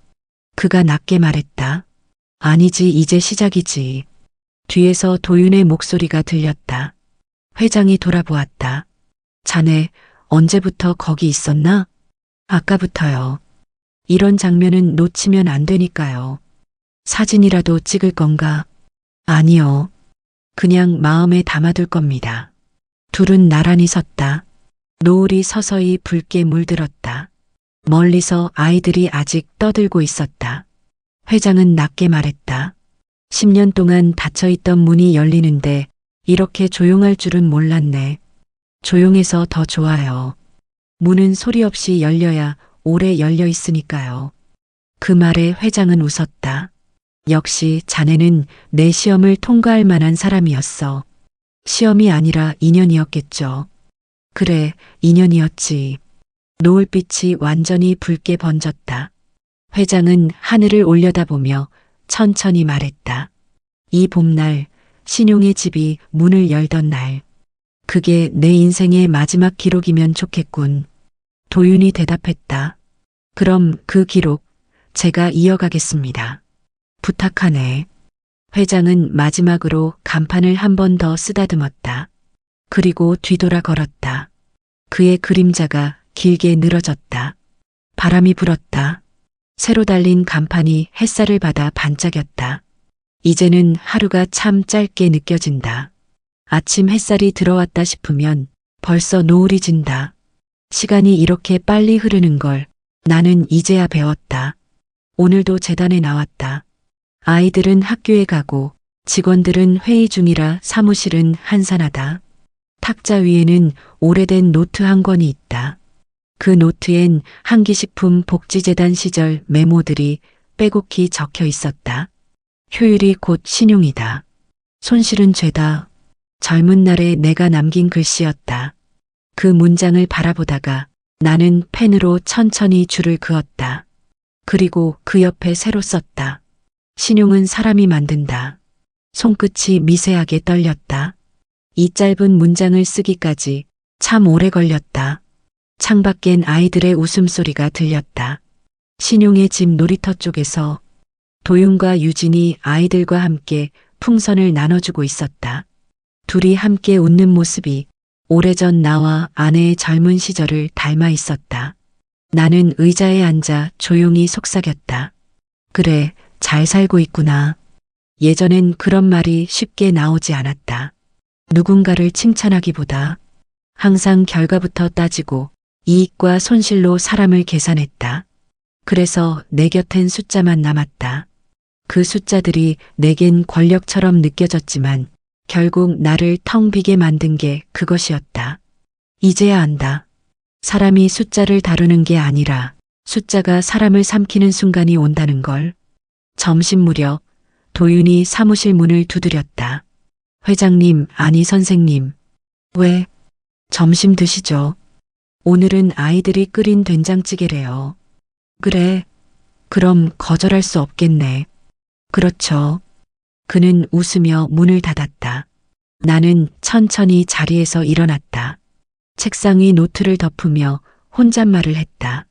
그가 낮게 말했다. 아니지, 이제 시작이지. 뒤에서 도윤의 목소리가 들렸다. 회장이 돌아보았다. 자네 언제부터 거기 있었나? 아까부터요. 이런 장면은 놓치면 안 되니까요. 사진이라도 찍을 건가? 아니요. 그냥 마음에 담아둘 겁니다. 둘은 나란히 섰다. 노을이 서서히 붉게 물들었다. 멀리서 아이들이 아직 떠들고 있었다. 회장은 낮게 말했다. 10년 동안 닫혀있던 문이 열리는데 이렇게 조용할 줄은 몰랐네. 조용해서 더 좋아요. 문은 소리 없이 열려야 오래 열려 있으니까요. 그 말에 회장은 웃었다. 역시 자네는 내 시험을 통과할 만한 사람이었어. 시험이 아니라 인연이었겠죠. 그래, 인연이었지. 노을빛이 완전히 붉게 번졌다. 회장은 하늘을 올려다보며 천천히 말했다. 이 봄날, 신용의 집이 문을 열던 날. 그게 내 인생의 마지막 기록이면 좋겠군. 도윤이 대답했다. 그럼 그 기록, 제가 이어가겠습니다. 부탁하네. 회장은 마지막으로 간판을 한 번 더 쓰다듬었다. 그리고 뒤돌아 걸었다. 그의 그림자가 길게 늘어졌다. 바람이 불었다. 새로 달린 간판이 햇살을 받아 반짝였다. 이제는 하루가 참 짧게 느껴진다. 아침 햇살이 들어왔다 싶으면 벌써 노을이 진다. 시간이 이렇게 빨리 흐르는 걸 나는 이제야 배웠다. 오늘도 재단에 나왔다. 아이들은 학교에 가고 직원들은 회의 중이라 사무실은 한산하다. 탁자 위에는 오래된 노트 한 권이 있다. 그 노트엔 한기식품 복지재단 시절 메모들이 빼곡히 적혀 있었다. 효율이 곧 신용이다. 손실은 죄다. 젊은 날에 내가 남긴 글씨였다. 그 문장을 바라보다가 나는 펜으로 천천히 줄을 그었다. 그리고 그 옆에 새로 썼다. 신용은 사람이 만든다. 손끝이 미세하게 떨렸다. 이 짧은 문장을 쓰기까지 참 오래 걸렸다. 창밖엔 아이들의 웃음소리가 들렸다. 신용의 집 놀이터 쪽에서 도윤과 유진이 아이들과 함께 풍선을 나눠주고 있었다. 둘이 함께 웃는 모습이 오래전 나와 아내의 젊은 시절을 닮아 있었다. 나는 의자에 앉아 조용히 속삭였다. 그래, 잘 살고 있구나. 예전엔 그런 말이 쉽게 나오지 않았다. 누군가를 칭찬하기보다 항상 결과부터 따지고 이익과 손실로 사람을 계산했다. 그래서 내 곁엔 숫자만 남았다. 그 숫자들이 내겐 권력처럼 느껴졌지만 결국 나를 텅 비게 만든 게 그것이었다. 이제야 안다. 사람이 숫자를 다루는 게 아니라 숫자가 사람을 삼키는 순간이 온다는 걸. 점심 무렵 도윤이 사무실 문을 두드렸다. 회장님, 아니 선생님. 왜? 점심 드시죠. 오늘은 아이들이 끓인 된장찌개래요. 그래. 그럼 거절할 수 없겠네. 그렇죠. 그는 웃으며 문을 닫았다. 나는 천천히 자리에서 일어났다. 책상 위 노트를 덮으며 혼잣말을 했다.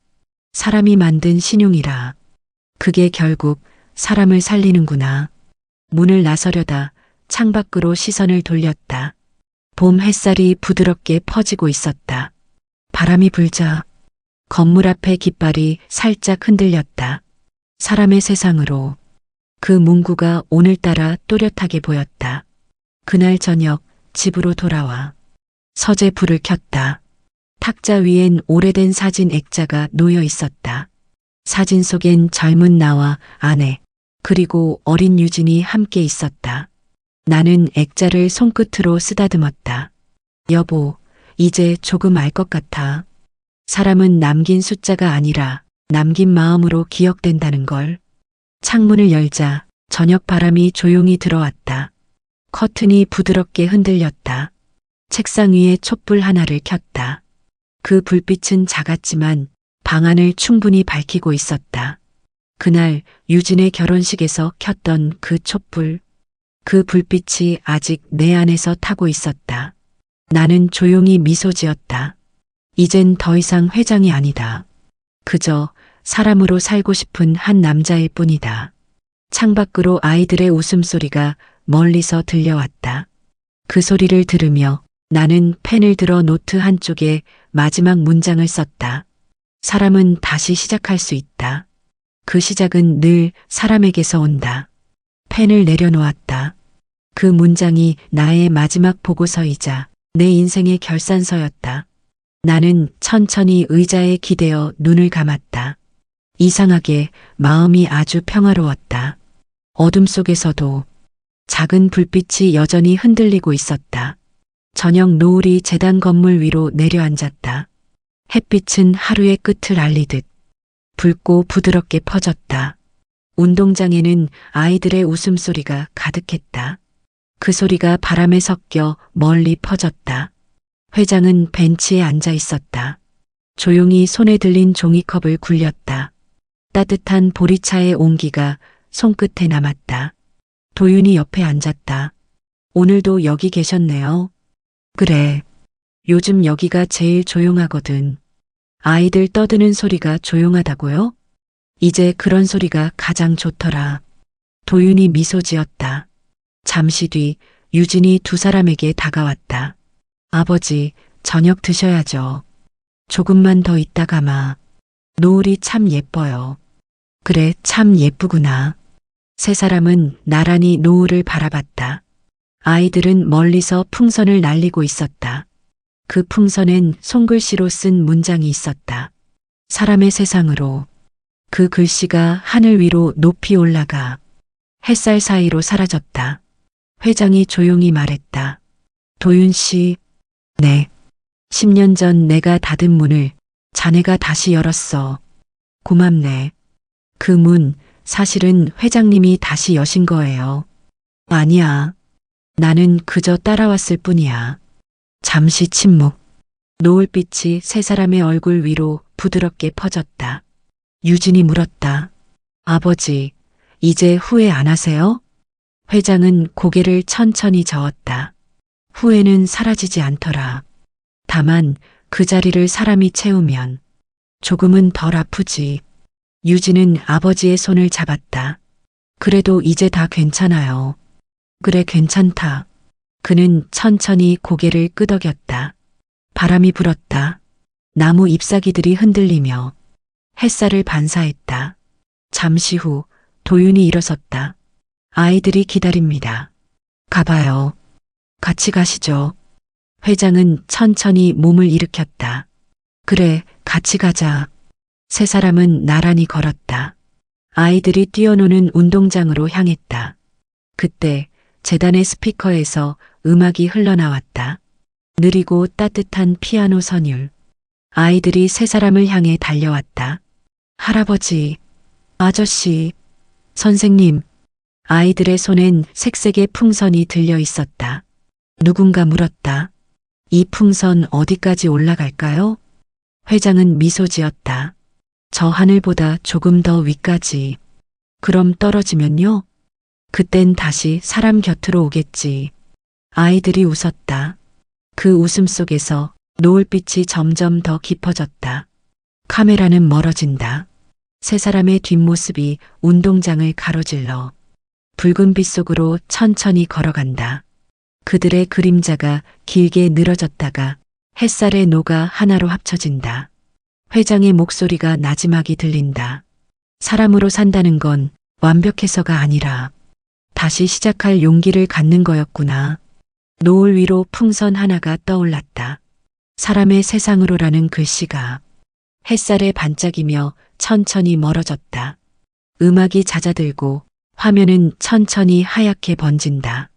사람이 만든 신용이라. 그게 결국 사람을 살리는구나. 문을 나서려다 창밖으로 시선을 돌렸다. 봄 햇살이 부드럽게 퍼지고 있었다. 바람이 불자 건물 앞의 깃발이 살짝 흔들렸다. 사람의 세상으로. 그 문구가 오늘따라 또렷하게 보였다. 그날 저녁 집으로 돌아와 서재 불을 켰다. 탁자 위엔 오래된 사진 액자가 놓여 있었다. 사진 속엔 젊은 나와 아내 그리고 어린 유진이 함께 있었다. 나는 액자를 손끝으로 쓰다듬었다. 여보, 이제 조금 알 것 같아. 사람은 남긴 숫자가 아니라 남긴 마음으로 기억된다는 걸. 창문을 열자 저녁 바람이 조용히 들어왔다. 커튼이 부드럽게 흔들렸다. 책상 위에 촛불 하나를 켰다. 그 불빛은 작았지만 방안을 충분히 밝히고 있었다. 그날 유진의 결혼식에서 켰던 그 촛불. 그 불빛이 아직 내 안에서 타고 있었다. 나는 조용히 미소 지었다. 이젠 더 이상 회장이 아니다. 그저 사람으로 살고 싶은 한 남자일 뿐이다. 창밖으로 아이들의 웃음소리가 멀리서 들려왔다. 그 소리를 들으며 나는 펜을 들어 노트 한쪽에 마지막 문장을 썼다. 사람은 다시 시작할 수 있다. 그 시작은 늘 사람에게서 온다. 펜을 내려놓았다. 그 문장이 나의 마지막 보고서이자 내 인생의 결산서였다. 나는 천천히 의자에 기대어 눈을 감았다. 이상하게 마음이 아주 평화로웠다. 어둠 속에서도 작은 불빛이 여전히 흔들리고 있었다. 저녁 노을이 재단 건물 위로 내려앉았다. 햇빛은 하루의 끝을 알리듯 붉고 부드럽게 퍼졌다. 운동장에는 아이들의 웃음소리가 가득했다. 그 소리가 바람에 섞여 멀리 퍼졌다. 회장은 벤치에 앉아 있었다. 조용히 손에 들린 종이컵을 굴렸다. 따뜻한 보리차의 온기가 손끝에 남았다. 도윤이 옆에 앉았다. 오늘도 여기 계셨네요. 그래. 요즘 여기가 제일 조용하거든. 아이들 떠드는 소리가 조용하다고요? 이제 그런 소리가 가장 좋더라. 도윤이 미소 지었다. 잠시 뒤 유진이 두 사람에게 다가왔다. 아버지, 저녁 드셔야죠. 조금만 더 있다가마. 노을이 참 예뻐요. 그래, 참 예쁘구나. 세 사람은 나란히 노을을 바라봤다. 아이들은 멀리서 풍선을 날리고 있었다. 그 풍선엔 손글씨로 쓴 문장이 있었다. 사람의 세상으로. 그 글씨가 하늘 위로 높이 올라가 햇살 사이로 사라졌다. 회장이 조용히 말했다. 도윤 씨, 네. 10년 전 내가 닫은 문을 자네가 다시 열었어. 고맙네. 그 문 사실은 회장님이 다시 여신 거예요. 아니야. 나는 그저 따라왔을 뿐이야. 잠시 침묵. 노을빛이 세 사람의 얼굴 위로 부드럽게 퍼졌다. 유진이 물었다. 아버지, 이제 후회 안 하세요? 회장은 고개를 천천히 저었다. 후회는 사라지지 않더라. 다만 그 자리를 사람이 채우면 조금은 덜 아프지. 유진은 아버지의 손을 잡았다. 그래도 이제 다 괜찮아요. 그래, 괜찮다. 그는 천천히 고개를 끄덕였다. 바람이 불었다. 나무 잎사귀들이 흔들리며 햇살을 반사했다. 잠시 후 도윤이 일어섰다. 아이들이 기다립니다. 가봐요. 같이 가시죠. 회장은 천천히 몸을 일으켰다. 그래, 같이 가자. 세 사람은 나란히 걸었다. 아이들이 뛰어노는 운동장으로 향했다. 그때 재단의 스피커에서 음악이 흘러나왔다. 느리고 따뜻한 피아노 선율. 아이들이 세 사람을 향해 달려왔다. 할아버지, 아저씨, 선생님. 아이들의 손엔 색색의 풍선이 들려 있었다. 누군가 물었다. 이 풍선 어디까지 올라갈까요? 회장은 미소 지었다. 저 하늘보다 조금 더 위까지. 그럼 떨어지면요? 그땐 다시 사람 곁으로 오겠지. 아이들이 웃었다. 그 웃음 속에서 노을빛이 점점 더 깊어졌다. 카메라는 멀어진다. 세 사람의 뒷모습이 운동장을 가로질러 붉은 빛 속으로 천천히 걸어간다. 그들의 그림자가 길게 늘어졌다가 햇살에 녹아 하나로 합쳐진다. 회장의 목소리가 나지막이 들린다. 사람으로 산다는 건 완벽해서가 아니라 다시 시작할 용기를 갖는 거였구나. 노을 위로 풍선 하나가 떠올랐다. 사람의 세상으로라는 글씨가 햇살에 반짝이며 천천히 멀어졌다. 음악이 잦아들고 화면은 천천히 하얗게 번진다.